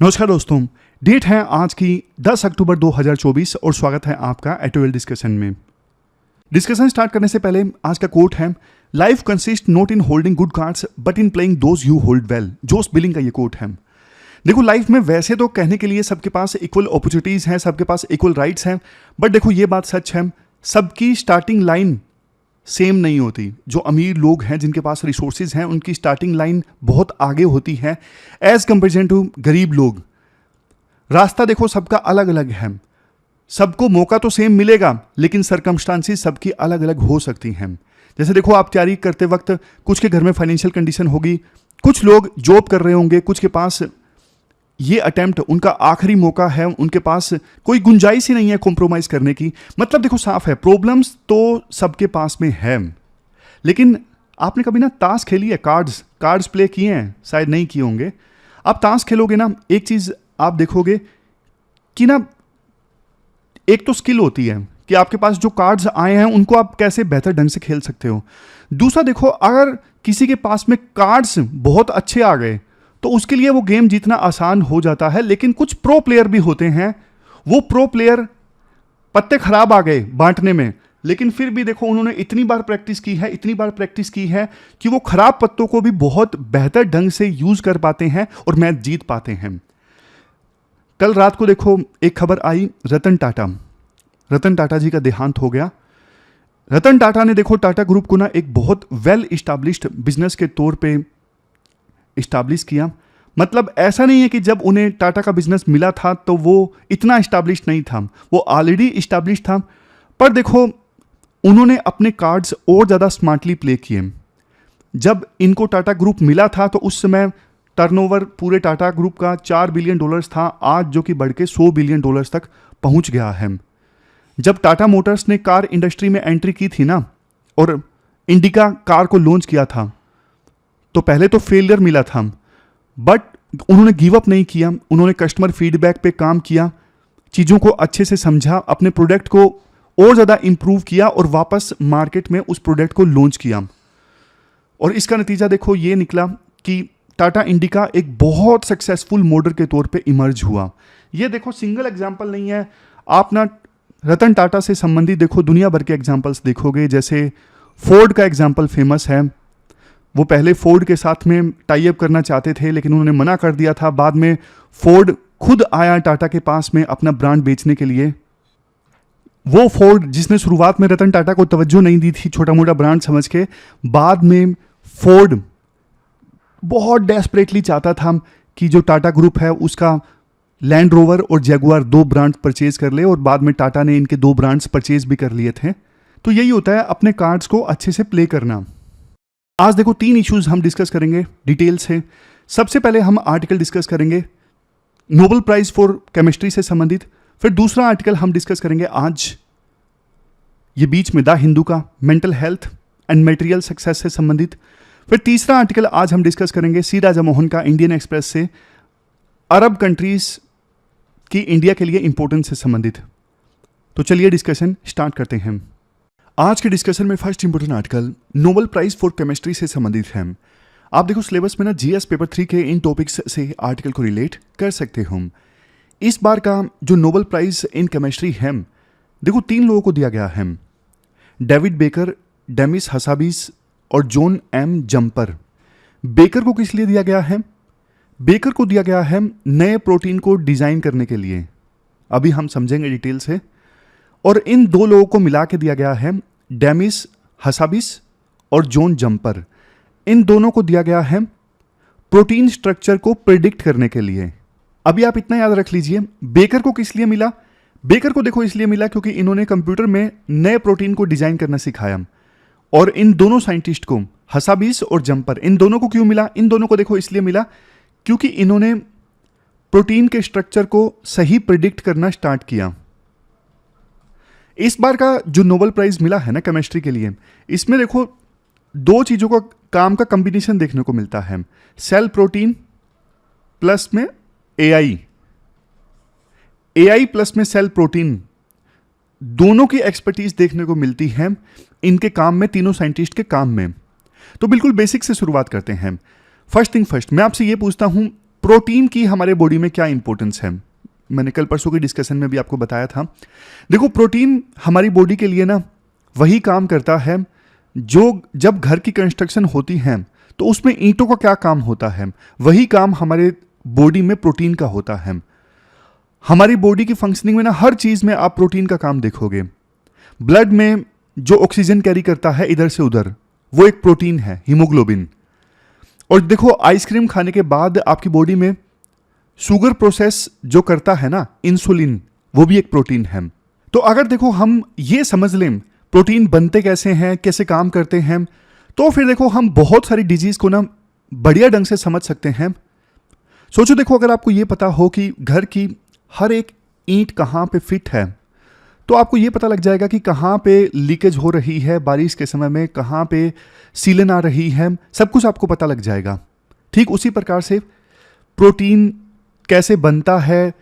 नमस्कार दोस्तों, डेट है आज की 10 अक्टूबर 2024 और स्वागत है आपका एटोवेल डिस्कशन में। डिस्कशन स्टार्ट करने से पहले आज का कोट है, life consist not in holding good cards but in playing those you hold well. Josh Billings का ये कोट है। देखो, लाइफ में वैसे तो कहने के लिए सबके पास इक्वल अपॉर्चुनिटीज हैं, सबके पास इक्वल राइट्स हैं, बट देखो ये बात सच है, सबकी स्टार्टिंग लाइन सेम नहीं होती। जो अमीर लोग हैं, जिनके पास रिसोर्सेज हैं, उनकी स्टार्टिंग लाइन बहुत आगे होती है एज कंपेरिजन टू गरीब लोग। रास्ता देखो सबका अलग अलग है, सबको मौका तो सेम मिलेगा, लेकिन सरकमस्टांसिस सबकी अलग अलग हो सकती हैं। जैसे देखो, आप तैयारी करते वक्त कुछ के घर में फाइनेंशियल कंडीशन होगी, कुछ लोग जॉब कर रहे होंगे, कुछ के पास ये अटेम्प्ट उनका आखिरी मौका है, उनके पास कोई गुंजाइश ही नहीं है कॉम्प्रोमाइज करने की। मतलब देखो साफ है, प्रॉब्लम्स तो सबके पास में है। लेकिन आपने कभी ना ताश खेली है, कार्ड्स प्ले किए हैं? शायद नहीं किए होंगे। आप ताश खेलोगे ना, एक चीज आप देखोगे कि ना, एक तो स्किल होती है कि आपके पास जो कार्ड्स आए हैं उनको आप कैसे बेहतर ढंग से खेल सकते हो। दूसरा देखो, अगर किसी के पास में कार्ड्स बहुत अच्छे आ गए तो उसके लिए वो गेम जीतना आसान हो जाता है। लेकिन कुछ प्रो प्लेयर भी होते हैं, वो प्रो प्लेयर पत्ते खराब आ गए बांटने में, लेकिन फिर भी देखो उन्होंने इतनी बार प्रैक्टिस की है कि वो खराब पत्तों को भी बहुत बेहतर ढंग से यूज कर पाते हैं और मैच जीत पाते हैं। कल रात को देखो एक खबर आई, रतन टाटा जी का देहांत हो गया। रतन टाटा ने देखो टाटा ग्रुप को ना एक बहुत वेल इस्टेब्लिश्ड बिजनेस के तौर पे इस्टेब्लिश किया। मतलब ऐसा नहीं है कि जब उन्हें टाटा का बिजनेस मिला था तो वो इतना इस्टेब्लिश नहीं था, वो ऑलरेडी इस्टेब्लिश था। पर देखो उन्होंने अपने कार्ड्स और ज़्यादा स्मार्टली प्ले किए। जब इनको टाटा ग्रुप मिला था तो उस समय टर्नओवर पूरे टाटा ग्रुप का $4 बिलियन था, आज जो कि बढ़ के $100 बिलियन तक पहुंच गया है। जब टाटा मोटर्स ने कार इंडस्ट्री में एंट्री की थी ना, और इंडिका कार को लॉन्च किया था, तो पहले तो फेलियर मिला था, बट उन्होंने गिव अप नहीं किया। उन्होंने कस्टमर फीडबैक पे काम किया, चीज़ों को अच्छे से समझा, अपने प्रोडक्ट को और ज़्यादा इंप्रूव किया और वापस मार्केट में उस प्रोडक्ट को लॉन्च किया। और इसका नतीजा देखो ये निकला कि टाटा इंडिका एक बहुत सक्सेसफुल मॉडल के तौर पे इमर्ज हुआ। ये देखो सिंगल एग्जांपल नहीं है, आप ना रतन टाटा से संबंधित देखो दुनिया भर के एग्जांपल्स देखोगे। जैसे फोर्ड का एग्जांपल फेमस है। वो पहले फोर्ड के साथ में टाई अप करना चाहते थे, लेकिन उन्होंने मना कर दिया था। बाद में फोर्ड खुद आया टाटा के पास में अपना ब्रांड बेचने के लिए। वो फोर्ड जिसने शुरुआत में रतन टाटा को तवज्जो नहीं दी थी, छोटा मोटा ब्रांड समझ के, बाद में फोर्ड बहुत डेस्परेटली चाहता था कि जो टाटा ग्रुप है उसका लैंड रोवर और जैगुआर 2 ब्रांड परचेज कर ले, और बाद में टाटा ने इनके 2 ब्रांड्स परचेज भी कर लिए थे। तो यही होता है अपने कार्ड्स को अच्छे से प्ले करना। आज देखो 3 इश्यूज हम डिस्कस करेंगे डिटेल से। सबसे पहले हम आर्टिकल डिस्कस करेंगे नोबेल प्राइज फॉर केमिस्ट्री से संबंधित। फिर दूसरा आर्टिकल हम डिस्कस करेंगे आज ये बीच में द हिंदू का mental health and material success से संबंधित। फिर तीसरा आर्टिकल आज हम डिस्कस करेंगे सी राजा मोहन का इंडियन एक्सप्रेस से अरब कंट्रीज की इंडिया के लिए इंपॉर्टेंस से संबंधित। तो चलिए डिस्कशन स्टार्ट करते हैं। आज के डिस्कशन में first important article Nobel prize for chemistry से संबंधित है। आप देखो सिलेबस में ना जीएस पेपर 3 के इन टॉपिक्स से आर्टिकल को रिलेट कर सकते हो। इस बार का जो नोबेल प्राइज इन केमिस्ट्री है, देखो 3 लोगों को दिया गया है, डेविड बेकर, डेमिस हसाबिस और जॉन एम जम्पर। बेकर को किस लिए दिया गया है? बेकर को दिया गया है नए प्रोटीन को डिजाइन करने के लिए, अभी हम समझेंगे डिटेल से। और इन 2 लोगों को मिला के दिया गया है डेमिस हसाबिस और जॉन जम्पर। इन दोनों को दिया गया है प्रोटीन स्ट्रक्चर को प्रिडिक्ट करने के लिए। अभी आप इतना याद रख लीजिए, बेकर को किस लिए मिला? बेकर को देखो इसलिए मिला क्योंकि इन्होंने कंप्यूटर में नए प्रोटीन को डिजाइन करना सिखाया। और इन दोनों साइंटिस्ट को, हसाबिस और जम्पर, इन दोनों को क्यों मिला? इन दोनों को देखो इसलिए मिला क्योंकि इन्होंने प्रोटीन के स्ट्रक्चर को सही प्रिडिक्ट करना स्टार्ट किया। इस बार का जो नोबेल प्राइज मिला है ना केमिस्ट्री के लिए, इसमें देखो 2 चीजों का काम का कॉम्बिनेशन देखने को मिलता है, सेल प्रोटीन प्लस में एआई प्लस में सेल प्रोटीन, दोनों की एक्सपर्टीज देखने को मिलती है इनके काम में, तीनों साइंटिस्ट के काम में। तो बिल्कुल बेसिक से शुरुआत करते हैं। फर्स्ट थिंग फर्स्ट, मैं आपसे ये पूछता हूं प्रोटीन की हमारे बॉडी में क्या इंपॉर्टेंस है। मैंने कल परसों की डिस्कशन में भी आपको बताया था। देखो, प्रोटीन हमारी बॉडी के लिए ना वही काम करता है जो जब घर की कंस्ट्रक्शन होती है तो उसमें ईंटों का क्या काम होता है, वही काम हमारे बॉडी में प्रोटीन का होता है। हमारी बॉडी की फंक्शनिंग में ना हर चीज में आप प्रोटीन का काम देखोगे। ब्लड में जो ऑक्सीजन कैरी करता है इधर से उधर, वो एक प्रोटीन है, हीमोग्लोबिन। और देखो, आइसक्रीम खाने के बाद आपकी बॉडी में शुगर प्रोसेस जो करता है ना, इंसुलिन, वो भी एक प्रोटीन है। तो अगर देखो हम ये समझ लें प्रोटीन बनते कैसे हैं, कैसे काम करते हैं, तो फिर देखो हम बहुत सारी डिजीज को ना बढ़िया ढंग से समझ सकते हैं। सोचो, देखो अगर आपको ये पता हो कि घर की हर एक ईंट कहाँ पे फिट है, तो आपको ये पता लग जाएगा कि कहाँ पे लीकेज हो रही है बारिश के समय में, कहाँ पे सीलन आ रही है, सब कुछ आपको पता लग जाएगा। ठीक उसी प्रकार से प्रोटीन कैसे बनता है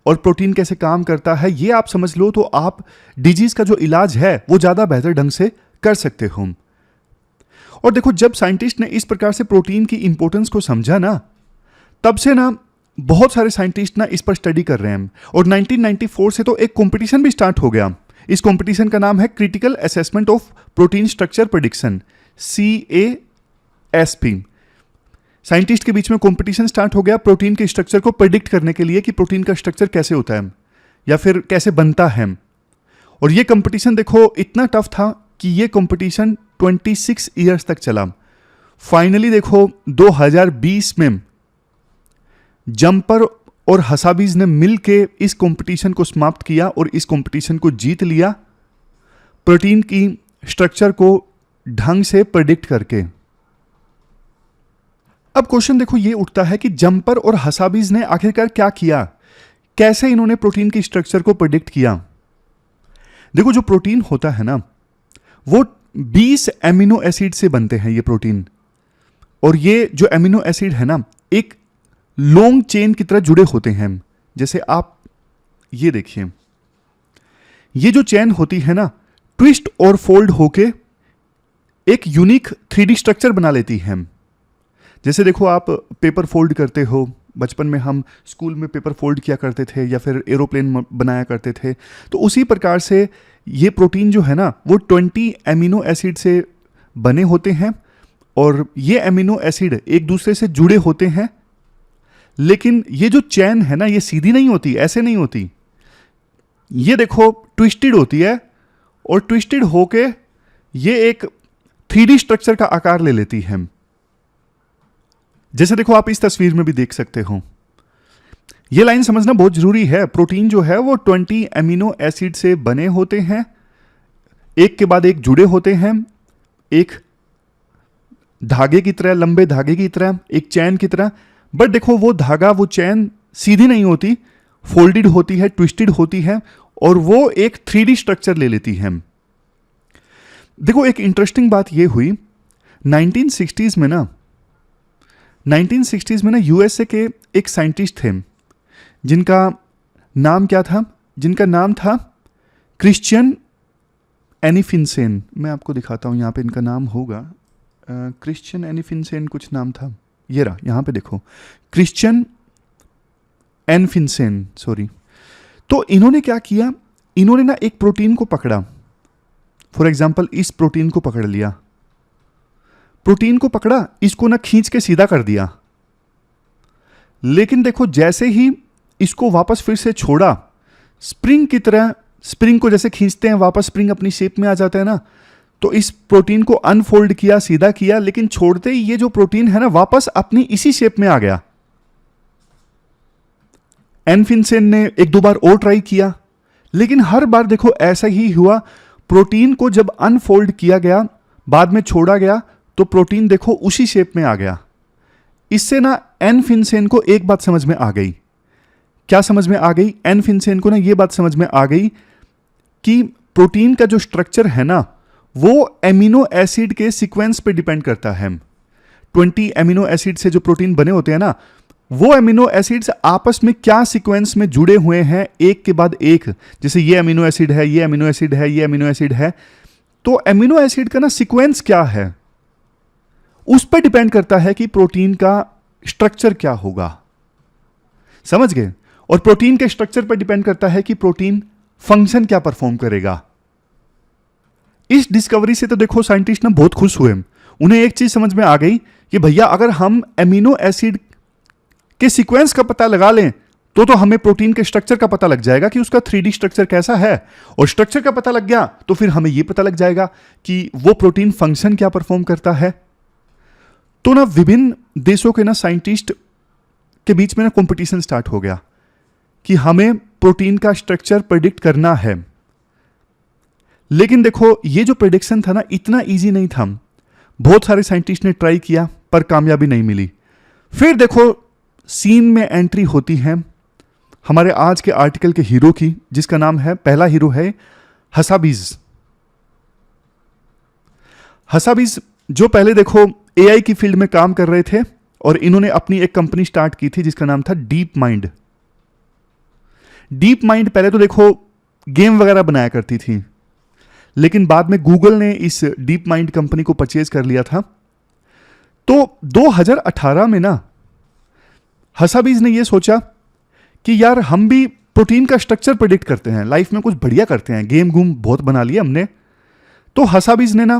और प्रोटीन कैसे काम करता है, ये आप समझ लो तो आप डिजीज का जो इलाज है वो ज़्यादा बेहतर ढंग से कर सकते हो। और देखो, जब साइंटिस्ट ने इस प्रकार से प्रोटीन की इंपॉर्टेंस को समझा ना, तब से ना बहुत सारे साइंटिस्ट ना इस पर स्टडी कर रहे हैं। और 1994 से तो एक कंपटीशन भी स्टार्ट हो गया। इस कंपटीशन का नाम है critical assessment of protein structure prediction, CASP। Scientist के बीच में कंपटीशन स्टार्ट हो गया प्रोटीन के स्ट्रक्चर को प्रेडिक्ट करने के लिए कि प्रोटीन का स्ट्रक्चर कैसे होता है या फिर कैसे बनता है। और ये कंपटीशन देखो इतना टफ था कि ये कंपटीशन 26 ईयर्स तक चला। फाइनली देखो 2020 में जंपर और हसाबीज ने मिलके इस कंपटीशन को समाप्त किया और इस कंपटीशन को जीत लिया, प्रोटीन की स्ट्रक्चर को ढंग से प्रेडिक्ट करके। अब क्वेश्चन देखो ये उठता है कि जंपर और हसाबीज ने आखिरकार क्या किया, कैसे इन्होंने प्रोटीन की स्ट्रक्चर को प्रेडिक्ट किया। देखो, जो प्रोटीन होता है ना, वो 20 एमिनो एसिड से बनते हैं ये प्रोटीन। और ये जो एमिनो एसिड है ना, एक लॉन्ग चेन की तरह जुड़े होते हैं। जैसे आप ये देखिए, ये जो चेन होती है ना, ट्विस्ट और फोल्ड होके एक यूनिक 3D स्ट्रक्चर बना लेती है। जैसे देखो, आप पेपर फोल्ड करते हो, बचपन में हम स्कूल में पेपर फोल्ड किया करते थे या फिर एरोप्लेन बनाया करते थे, तो उसी प्रकार से ये प्रोटीन जो है ना, वो 20 एमिनो एसिड से बने होते हैं। और ये एमिनो एसिड एक दूसरे से जुड़े होते हैं, लेकिन ये जो चेन है ना, ये सीधी नहीं होती, ऐसे नहीं होती। ये देखो ट्विस्टेड होती है और ट्विस्टेड होके ये एक 3D स्ट्रक्चर का आकार ले लेती है। जैसे देखो, आप इस तस्वीर में भी देख सकते हो। ये लाइन समझना बहुत जरूरी है। प्रोटीन जो है वो 20 एमिनो एसिड से बने होते हैं, एक के बाद एक जुड़े होते हैं, एक धागे की तरह, लंबे धागे की तरह, एक चैन की तरह। बट देखो, वो धागा, वो चैन सीधी नहीं होती, फोल्डेड होती है, ट्विस्टेड होती है, और वो एक 3D स्ट्रक्चर ले लेती है। देखो, एक इंटरेस्टिंग बात ये हुई, 1960s में ना यूएसए के एक साइंटिस्ट थे, जिनका नाम क्या था, जिनका नाम था क्रिश्चियन एनिफिन्सेन। मैं आपको दिखाता हूं, यहां पे इनका नाम होगा, क्रिश्चियन एनिफिन्सेन कुछ नाम था। ये रहा, यहां पे देखो, क्रिश्चियन एनिफिन्सेन, सॉरी। तो इन्होंने क्या किया, इन्होंने ना एक प्रोटीन को पकड़ा। फॉर एग्जाम्पल, इस प्रोटीन को पकड़ लिया, प्रोटीन को पकड़ा, इसको ना खींच के सीधा कर दिया। लेकिन देखो, जैसे ही इसको वापस फिर से छोड़ा, स्प्रिंग की तरह, स्प्रिंग को जैसे खींचते हैं वापस स्प्रिंग अपनी शेप में आ जाता है ना, तो इस प्रोटीन को अनफोल्ड किया, सीधा किया, लेकिन छोड़ते ही ये जो प्रोटीन है ना, वापस अपनी इसी शेप में आ गया। एनिफिन्सेन ने एक दो बार और ट्राई किया, लेकिन हर बार देखो ऐसा ही हुआ। प्रोटीन को जब अनफोल्ड किया गया, बाद में छोड़ा गया, तो प्रोटीन देखो उसी शेप में आ गया। इससे ना एनिफिन्सेन को एक बात समझ में आ गई। क्या समझ में आ गई? एनिफिन्सेन को ना ये बात समझ में आ गई कि प्रोटीन का जो स्ट्रक्चर है ना, वो एमिनो एसिड के सीक्वेंस पे डिपेंड करता है। 20 एमिनो एसिड से जो प्रोटीन बने होते हैं ना, वो एमिनो एसिड्स आपस में क्या सीक्वेंस में जुड़े हुए हैं, एक के बाद एक। जैसे ये अमीनो एसिड है, ये अमीनो एसिड है, ये अमीनो एसिड है, तो एमिनो एसिड का ना सीक्वेंस क्या है, उस पर डिपेंड करता है कि प्रोटीन का स्ट्रक्चर क्या होगा। समझ गए? और प्रोटीन के स्ट्रक्चर पर डिपेंड करता है कि प्रोटीन फंक्शन क्या परफॉर्म करेगा। इस डिस्कवरी से तो देखो साइंटिस्ट ना बहुत खुश हुए। उन्हें एक चीज समझ में आ गई कि भैया अगर हम एमिनो एसिड के सीक्वेंस का पता लगा लें तो हमें प्रोटीन के स्ट्रक्चर का पता लग जाएगा कि उसका 3D स्ट्रक्चर कैसा है, और स्ट्रक्चर का पता लग गया तो फिर हमें यह पता लग जाएगा कि वो प्रोटीन फंक्शन क्या परफॉर्म करता है। तो ना विभिन्न देशों के ना साइंटिस्ट के बीच में ना कंपटीशन स्टार्ट हो गया कि हमें प्रोटीन का स्ट्रक्चर प्रेडिक्ट करना है। लेकिन देखो ये जो प्रेडिक्शन था ना इतना इजी नहीं था। बहुत सारे साइंटिस्ट ने ट्राई किया पर कामयाबी नहीं मिली। फिर देखो सीन में एंट्री होती है हमारे आज के आर्टिकल के हीरो की, जिसका नाम है, पहला हीरो है हसाबीज। हसाबीज जो पहले देखो एआई की फील्ड में काम कर रहे थे और इन्होंने अपनी एक कंपनी स्टार्ट की थी जिसका नाम था डीप माइंड। डीप माइंड पहले तो देखो गेम वगैरह बनाया करती थी, लेकिन बाद में गूगल ने इस डीप माइंड कंपनी को परचेज कर लिया था। तो 2018 में ना हसाबीज ने यह सोचा कि यार हम भी प्रोटीन का स्ट्रक्चर प्रेडिक्ट करते हैं, लाइफ में कुछ बढ़िया करते हैं, गेम गूम बहुत बना लिया हमने। तो हसाबीज ने ना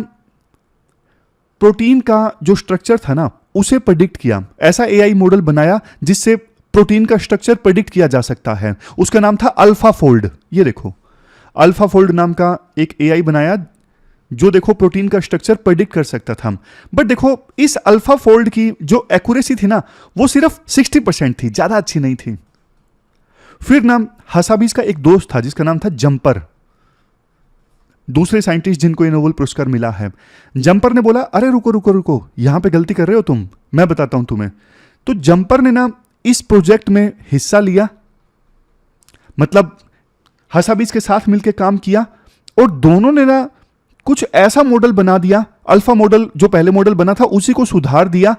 प्रोटीन का जो स्ट्रक्चर था ना उसे प्रेडिक्ट किया। ऐसा एआई मॉडल बनाया जिससे प्रोटीन का स्ट्रक्चर प्रेडिक्ट किया जा सकता है। उसका नाम था अल्फा फोल्ड। ये देखो अल्फा फोल्ड नाम का एक एआई बनाया जो देखो प्रोटीन का स्ट्रक्चर प्रेडिक्ट कर सकता था। बट देखो इस अल्फा फोल्ड की जो एक्यूरेसी थी ना वो सिर्फ 60% थी, ज्यादा अच्छी नहीं थी। फिर ना हसाबीज का एक दोस्त था जिसका नाम था जंपर, दूसरे साइंटिस्ट जिनको ये नोबेल पुरस्कार मिला है। जंपर ने बोला अरे रुको रुको रुको, यहां पे गलती कर रहे हो तुम, मैं बताता हूं तुम्हें। तो जंपर ने ना इस प्रोजेक्ट में हिस्सा लिया, मतलब हसाबीज के साथ मिलकर काम किया, और दोनों ने ना कुछ ऐसा मॉडल बना दिया, अल्फा मॉडल जो पहले मॉडल बना था उसी को सुधार दिया,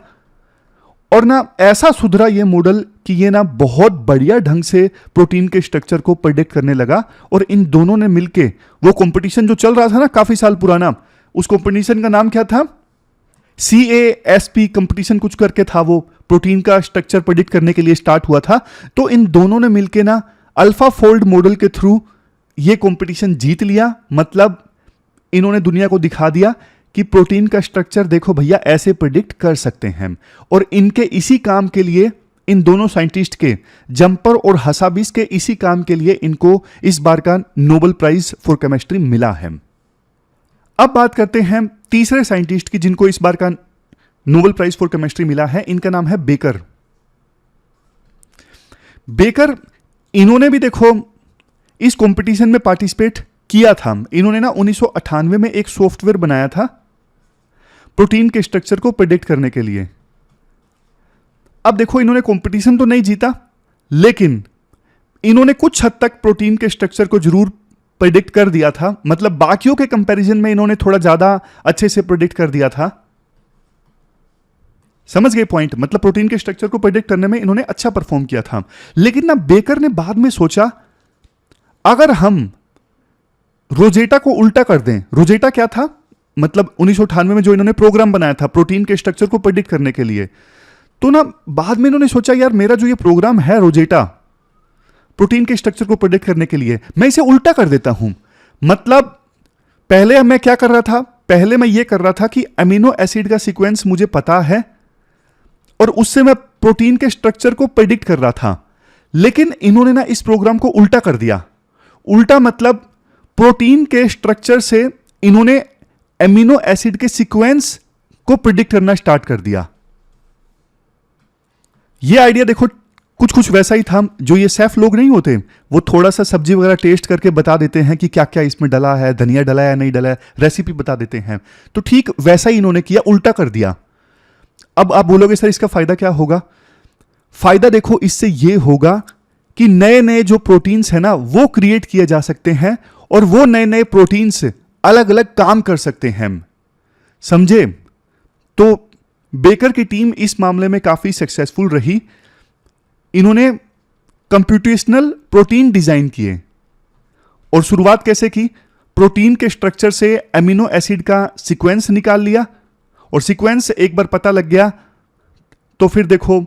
और ना ऐसा सुधरा ये मॉडल कि ये ना बहुत बढ़िया ढंग से प्रोटीन के स्ट्रक्चर को प्रेडिक्ट करने लगा। और इन दोनों ने मिलके वो कंपटीशन जो चल रहा था ना काफी साल पुराना, उस कंपटीशन का नाम क्या था, CASP कंपटीशन कुछ करके था, वो प्रोटीन का स्ट्रक्चर प्रेडिक्ट करने के लिए स्टार्ट हुआ था। तो इन दोनों ने मिलके ना अल्फा फोल्ड मॉडल के थ्रू ये कंपटीशन जीत लिया। मतलब इन्होंने दुनिया को दिखा दिया कि प्रोटीन का स्ट्रक्चर देखो भैया ऐसे प्रेडिक्ट कर सकते हैं। और इनके इसी काम के लिए, इन दोनों साइंटिस्ट के, जंपर और हसाबीज के इसी काम के लिए इनको इस बार का नोबेल प्राइज फॉर केमिस्ट्री मिला है। अब बात करते हैं तीसरे साइंटिस्ट की जिनको इस बार का नोबेल प्राइज फॉर केमिस्ट्री मिला है। इनका नाम है बेकर। बेकर, इन्होंने भी देखो इस कंपटीशन में पार्टिसिपेट किया था। इन्होंने ना 1998 में एक सॉफ्टवेयर बनाया था प्रोटीन के स्ट्रक्चर को प्रेडिक्ट करने के लिए। अब देखो इन्होंने कंपटीशन तो नहीं जीता, लेकिन इन्होंने कुछ हद तक प्रोटीन के स्ट्रक्चर को जरूर प्रेडिक्ट कर दिया था। मतलब बाकियों के कंपैरिजन में इन्होंने थोड़ा ज्यादा अच्छे से प्रेडिक्ट कर दिया था। समझ गए पॉइंट? मतलब प्रोटीन के स्ट्रक्चर को प्रेडिक्ट करने में इन्होंने अच्छा परफॉर्म किया था। लेकिन ना बेकर ने बाद में सोचा अगर हम रोजेटा को उल्टा कर दें। रोजेटा क्या था? मतलब 1998 में जो इन्होंने प्रोग्राम बनाया था प्रोटीन के स्ट्रक्चर को प्रेडिक्ट करने के लिए, तो ना बाद में इन्होंने सोचा यार मेरा जो ये प्रोग्राम है रोजेटा प्रोटीन के स्ट्रक्चर को प्रेडिक्ट करने के लिए, मैं इसे उल्टा कर देता हूं। मतलब पहले मैं क्या कर रहा था, पहले मैं ये कर रहा था कि अमीनो एसिड का सीक्वेंस मुझे पता है और उससे मैं प्रोटीन के स्ट्रक्चर को प्रेडिक्ट कर रहा था। लेकिन इन्होंने ना इस प्रोग्राम को उल्टा कर दिया। उल्टा मतलब प्रोटीन के स्ट्रक्चर से इन्होंने एमिनो एसिड के सीक्वेंस को प्रेडिक्ट करना स्टार्ट कर दिया। यह आइडिया देखो कुछ कुछ वैसा ही था जो ये शेफ लोग नहीं होते, वो थोड़ा सा सब्जी वगैरह टेस्ट करके बता देते हैं कि क्या क्या इसमें डला है, धनिया डला है नहीं डला है, रेसिपी बता देते हैं। तो ठीक वैसा ही इन्होंने किया, उल्टा कर दिया। अब आप बोलोगे सर इसका फायदा क्या होगा? फायदा देखो इससे यह होगा कि नए नए जो प्रोटीन्स है ना वो क्रिएट किए जा सकते हैं और वो नए नए प्रोटीन्स अलग अलग काम कर सकते हैं। समझे? तो बेकर की टीम इस मामले में काफी सक्सेसफुल रही। इन्होंने कंप्यूटेशनल प्रोटीन डिजाइन किए। और शुरुआत कैसे की? प्रोटीन के स्ट्रक्चर से एमिनो एसिड का सीक्वेंस निकाल लिया और सीक्वेंस एक बार पता लग गया तो फिर देखो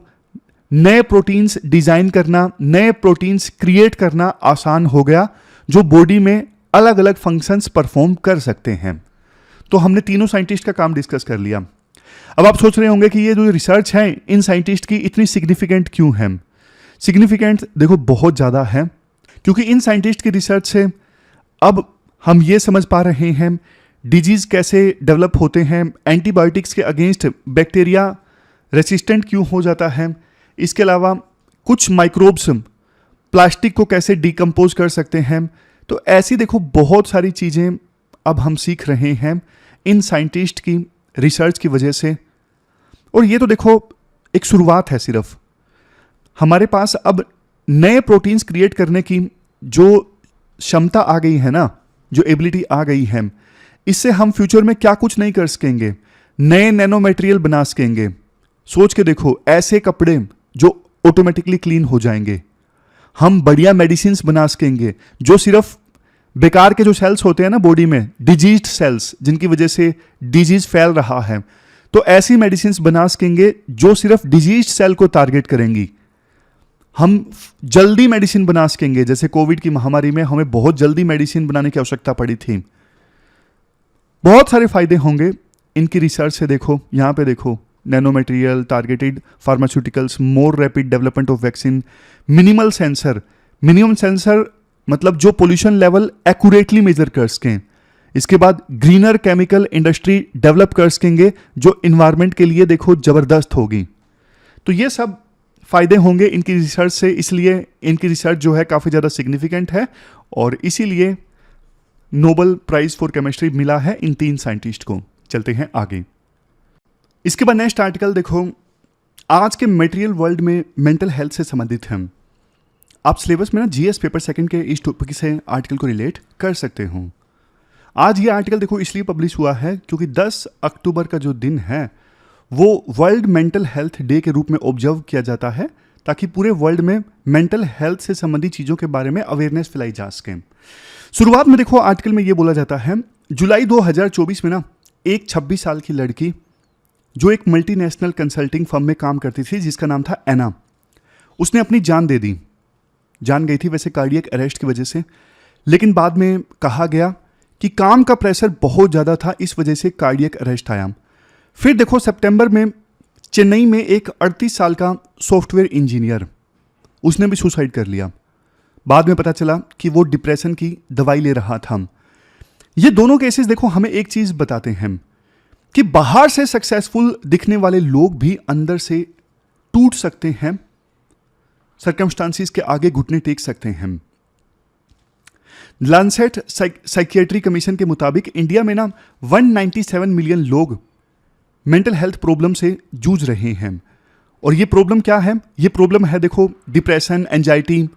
नए प्रोटीन्स डिजाइन करना, नए प्रोटीन्स क्रिएट करना आसान हो गया, जो बॉडी में अलग अलग फंक्शंस परफॉर्म कर सकते हैं। तो हमने तीनों साइंटिस्ट का काम डिस्कस कर लिया। अब आप सोच रहे होंगे कि ये जो रिसर्च है इन साइंटिस्ट की इतनी सिग्निफिकेंट क्यों है? सिग्निफिकेंट देखो बहुत ज़्यादा है, क्योंकि इन साइंटिस्ट की रिसर्च से अब हम ये समझ पा रहे हैं डिजीज कैसे डेवलप होते हैं, एंटीबायोटिक्स के अगेंस्ट बैक्टीरिया रेसिस्टेंट क्यों हो जाता है, इसके अलावा कुछ माइक्रोब्स प्लास्टिक को कैसे डिकम्पोज कर सकते हैं। तो ऐसी देखो बहुत सारी चीज़ें अब हम सीख रहे हैं इन साइंटिस्ट की रिसर्च की वजह से। और ये तो देखो एक शुरुआत है, सिर्फ हमारे पास अब नए प्रोटीन्स क्रिएट करने की जो क्षमता आ गई है ना, जो एबिलिटी आ गई है, इससे हम फ्यूचर में क्या कुछ नहीं कर सकेंगे, नए नैनो मटेरियल बना सकेंगे। सोच के देखो, ऐसे कपड़े जो ऑटोमेटिकली क्लीन हो जाएंगे, हम बढ़िया मेडिसिन्स बना सकेंगे जो सिर्फ बेकार के जो सेल्स होते हैं ना बॉडी में, डिजीज्ड सेल्स जिनकी वजह से डिजीज फैल रहा है, तो ऐसी मेडिसिन्स बना सकेंगे जो सिर्फ डिजीज्ड सेल को टारगेट करेंगी। हम जल्दी मेडिसिन बना सकेंगे, जैसे कोविड की महामारी में हमें बहुत जल्दी मेडिसिन बनाने की आवश्यकता पड़ी थी। बहुत सारे फायदे होंगे इनकी रिसर्च से। देखो यहाँ पे देखो, nano material, targeted pharmaceuticals, more rapid development of vaccine, minimal sensor. Minimum sensor मतलब जो पोल्यूशन लेवल एक्यूरेटली मेजर कर सकें। इसके बाद ग्रीनर केमिकल इंडस्ट्री डेवलप कर सकेंगे जो इन्वायरमेंट के लिए देखो जबरदस्त होगी। तो ये सब फायदे होंगे इनकी रिसर्च से, इसलिए इनकी रिसर्च जो है काफ़ी ज़्यादा सिग्निफिकेंट है और इसीलिए नोबेल प्राइज फॉर केमिस्ट्री मिला है इन तीन साइंटिस्ट को। चलते हैं आगे। इसके बाद नेक्स्ट आर्टिकल देखो, आज के मटेरियल वर्ल्ड में मेंटल हेल्थ से संबंधित है। आप सिलेबस में ना जीएस पेपर सेकंड के इस टॉपिक से आर्टिकल को रिलेट कर सकते हो। आज ये आर्टिकल देखो इसलिए पब्लिश हुआ है क्योंकि 10 अक्टूबर का जो दिन है वो वर्ल्ड मेंटल हेल्थ डे के रूप में ऑब्जर्व किया जाता है, ताकि पूरे वर्ल्ड में मेंटल हेल्थ से संबंधित चीज़ों के बारे में अवेयरनेस फैलाई जा सके। शुरुआत में देखो आर्टिकल में ये बोला जाता है, जुलाई 2024 में ना एक 26 साल की लड़की जो एक मल्टीनेशनल कंसल्टिंग फर्म में काम करती थी जिसका नाम था एना, उसने अपनी जान दे दी। जान गई थी वैसे कार्डियक अरेस्ट की वजह से, लेकिन बाद में कहा गया कि काम का प्रेशर बहुत ज़्यादा था, इस वजह से कार्डियक अरेस्ट आया। फिर देखो सितंबर में चेन्नई में एक 38 साल का सॉफ्टवेयर इंजीनियर, उसने भी सुसाइड कर लिया। बाद में पता चला कि वो डिप्रेशन की दवाई ले रहा था। ये दोनों केसेस देखो हमें एक चीज़ बताते हैं कि बाहर से सक्सेसफुल दिखने वाले लोग भी अंदर से टूट सकते हैं, सर्कमस्टांसिस के आगे घुटने टेक सकते हैं। लांसेट साइकियाट्री कमीशन के मुताबिक इंडिया में ना 197 मिलियन लोग मेंटल हेल्थ प्रॉब्लम से जूझ रहे हैं। और ये प्रॉब्लम क्या है? ये प्रॉब्लम है देखो डिप्रेशन, एंजाइटी,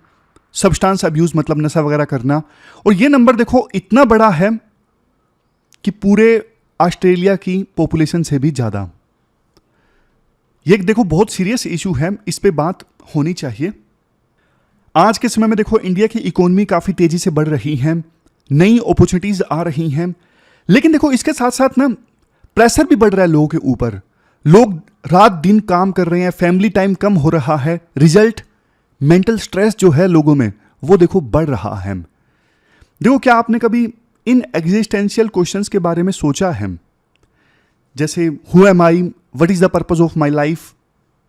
सब्सटेंस अब्यूज मतलब नशा वगैरह करना। और ये नंबर देखो इतना बड़ा है कि पूरे ऑस्ट्रेलिया की पॉपुलेशन से भी ज़्यादा। ये देखो बहुत सीरियस इशू है, इस पे बात होनी चाहिए। आज के समय में देखो इंडिया की इकोनॉमी काफ़ी तेज़ी से बढ़ रही है, नई अपॉर्चुनिटीज़ आ रही हैं, लेकिन देखो इसके साथ साथ ना प्रेशर भी बढ़ रहा है लोगों के ऊपर। लोग रात दिन काम कर रहे हैं, फैमिली टाइम कम हो रहा है, रिजल्ट मेंटल स्ट्रेस जो है लोगों में वो देखो बढ़ रहा है। देखो क्या आपने कभी इन एग्जिस्टेंशियल क्वेश्चंस के बारे में सोचा है? जैसे who am I, what is the purpose of my life,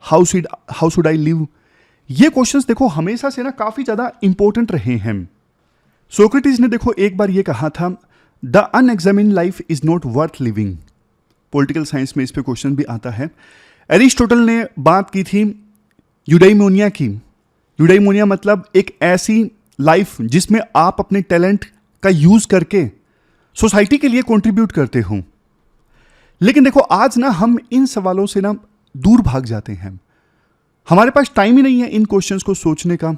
how should I live. ये क्वेश्चंस देखो हमेशा से ना काफी ज्यादा इंपॉर्टेंट रहे हैं। सोक्रेटिस ने देखो एक बार ये कहा था, the unexamined life is not worth living. Political science में इस पे क्वेश्चन भी आता है। एरिस्टोटल ने बात की थी यूडेइमोनिया की। यूडेइमोनिया मतलब एक ऐसी लाइफ जिसमें आप अपने टैलेंट का यूज करके सोसाइटी के लिए कंट्रीब्यूट करते हो। लेकिन देखो आज ना हम इन सवालों से ना दूर भाग जाते हैं। हमारे पास टाइम ही नहीं है इन क्वेश्चंस को सोचने का।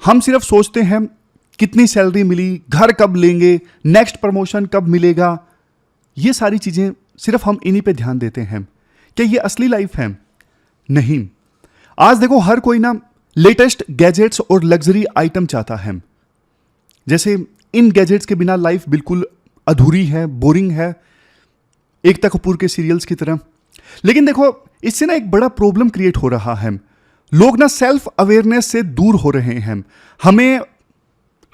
हम सिर्फ सोचते हैं कितनी सैलरी मिली, घर कब लेंगे, नेक्स्ट प्रमोशन कब मिलेगा। ये सारी चीजें सिर्फ हम इन्हीं पे ध्यान देते हैं। क्या ये असली लाइफ है? नहीं। आज देखो हर कोई ना लेटेस्ट गैजेट्स और लग्जरी आइटम चाहता है। जैसे इन गैजेट्स के बिना लाइफ बिल्कुल अधूरी है, बोरिंग है, एकता कपूर के सीरियल्स की तरह। लेकिन देखो इससे ना एक बड़ा प्रॉब्लम क्रिएट हो रहा है। लोग ना सेल्फ अवेयरनेस से दूर हो रहे हैं।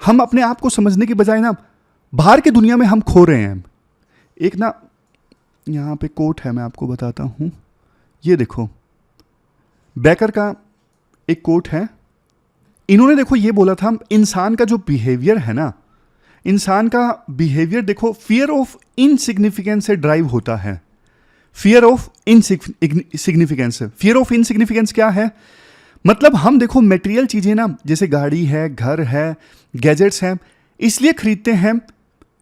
हम अपने आप को समझने की बजाय ना बाहर की दुनिया में हम खो रहे हैं। एक ना यहाँ पे कोट है, मैं आपको बताता हूँ। ये देखो, बेकर का एक कोट है। इन्होंने देखो ये बोला था, इंसान का जो बिहेवियर है ना, इंसान का बिहेवियर देखो फियर ऑफ इनसिग्निफिकेंस से ड्राइव होता है। Fear of insignificance, fear of insignificance क्या है? मतलब हम देखो मटेरियल चीजें ना, जैसे गाड़ी है, घर है, गैजेट्स हैं, इसलिए खरीदते हैं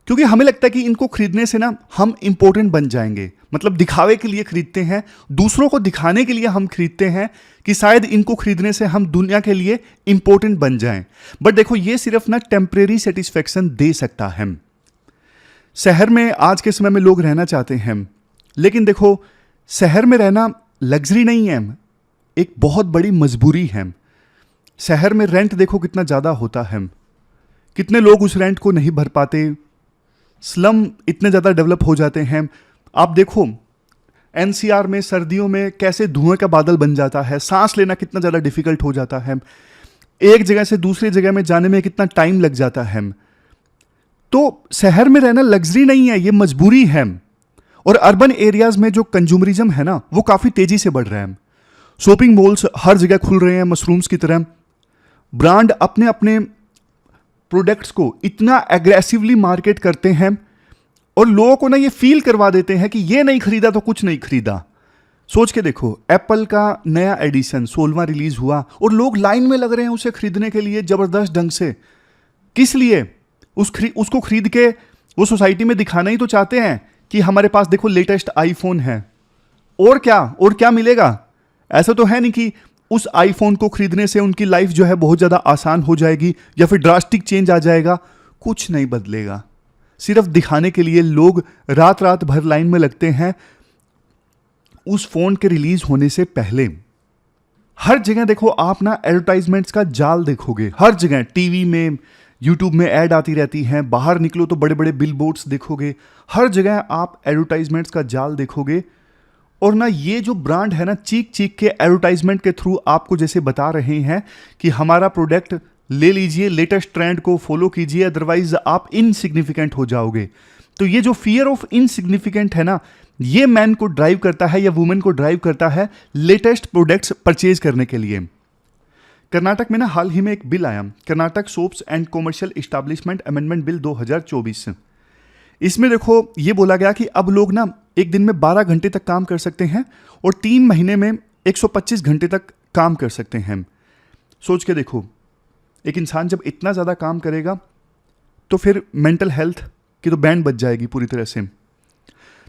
क्योंकि हमें लगता है कि इनको खरीदने से ना हम इंपॉर्टेंट बन जाएंगे। मतलब दिखावे के लिए खरीदते हैं, दूसरों को दिखाने के लिए हम खरीदते हैं कि शायद इनको खरीदने से हम दुनिया के लिए इंपॉर्टेंट बन जाएं। बट देखो ये सिर्फ ना टेम्परेरी सेटिस्फेक्शन दे सकता है। शहर में आज के समय में लोग रहना चाहते हैं, लेकिन देखो शहर में रहना लग्जरी नहीं है, एक बहुत बड़ी मजबूरी है। शहर में रेंट देखो कितना ज़्यादा होता है, कितने लोग उस रेंट को नहीं भर पाते। स्लम इतने ज़्यादा डेवलप हो जाते हैं। आप देखो एनसीआर में सर्दियों में कैसे धुएं का बादल बन जाता है, सांस लेना कितना ज़्यादा डिफिकल्ट हो जाता है, एक जगह से दूसरी जगह में जाने में कितना टाइम लग जाता है। तो शहर में रहना लग्जरी नहीं है, ये मजबूरी है। और अर्बन एरियाज में जो कंज्यूमरिज्म है ना, वो काफ़ी तेज़ी से बढ़ रहा है। शॉपिंग मॉल्स हर जगह खुल रहे हैं मशरूम्स की तरह। ब्रांड अपने अपने प्रोडक्ट्स को इतना एग्रेसिवली मार्केट करते हैं और लोगों को ना ये फील करवा देते हैं कि ये नहीं खरीदा तो कुछ नहीं खरीदा। सोच के देखो, एप्पल का नया एडिशन 16वां रिलीज हुआ और लोग लाइन में लग रहे हैं उसे खरीदने के लिए जबरदस्त ढंग से। किस लिए? उसको खरीद के वो सोसाइटी में दिखाना ही तो चाहते हैं कि हमारे पास देखो लेटेस्ट आईफोन है। और क्या मिलेगा? ऐसा तो है नहीं कि उस आईफोन को खरीदने से उनकी लाइफ जो है बहुत ज़्यादा आसान हो जाएगी या फिर ड्रास्टिक चेंज आ जाएगा। कुछ नहीं बदलेगा। सिर्फ दिखाने के लिए लोग रात रात भर लाइन में लगते हैं उस फोन के रिलीज होने से पहले। हर जगह देखो आप ना एडवर्टाइजमेंट्स का जाल देखोगे, हर जगह टीवी में, यूट्यूब में ऐड आती रहती हैं। बाहर निकलो तो बड़े बड़े बिलबोर्ड्स देखोगे, हर जगह आप एडवर्टाइजमेंट्स का जाल देखोगे। और ना ये जो ब्रांड है ना, चीख चीख के एडवर्टाइजमेंट के थ्रू आपको जैसे बता रहे हैं कि हमारा प्रोडक्ट ले लीजिए, लेटेस्ट ट्रेंड को फॉलो कीजिए, अदरवाइज आप इनसिग्निफिकेंट हो जाओगे। तो ये जो फियर ऑफ इनसिग्निफिकेंट है ना, ये मैन को ड्राइव करता है या वुमेन को ड्राइव करता है लेटेस्ट प्रोडक्ट्स परचेज करने के लिए। कर्नाटक में ना हाल ही में एक बिल आया, Karnataka soaps and commercial establishment amendment bill 2024। इसमें देखो ये बोला गया कि अब लोग ना एक दिन में 12 घंटे तक काम कर सकते हैं और 3 महीने में 125 घंटे तक काम कर सकते हैं। सोच के देखो, एक इंसान जब इतना ज़्यादा काम करेगा तो फिर मेंटल हेल्थ की तो बैंड बज जाएगी पूरी तरह से।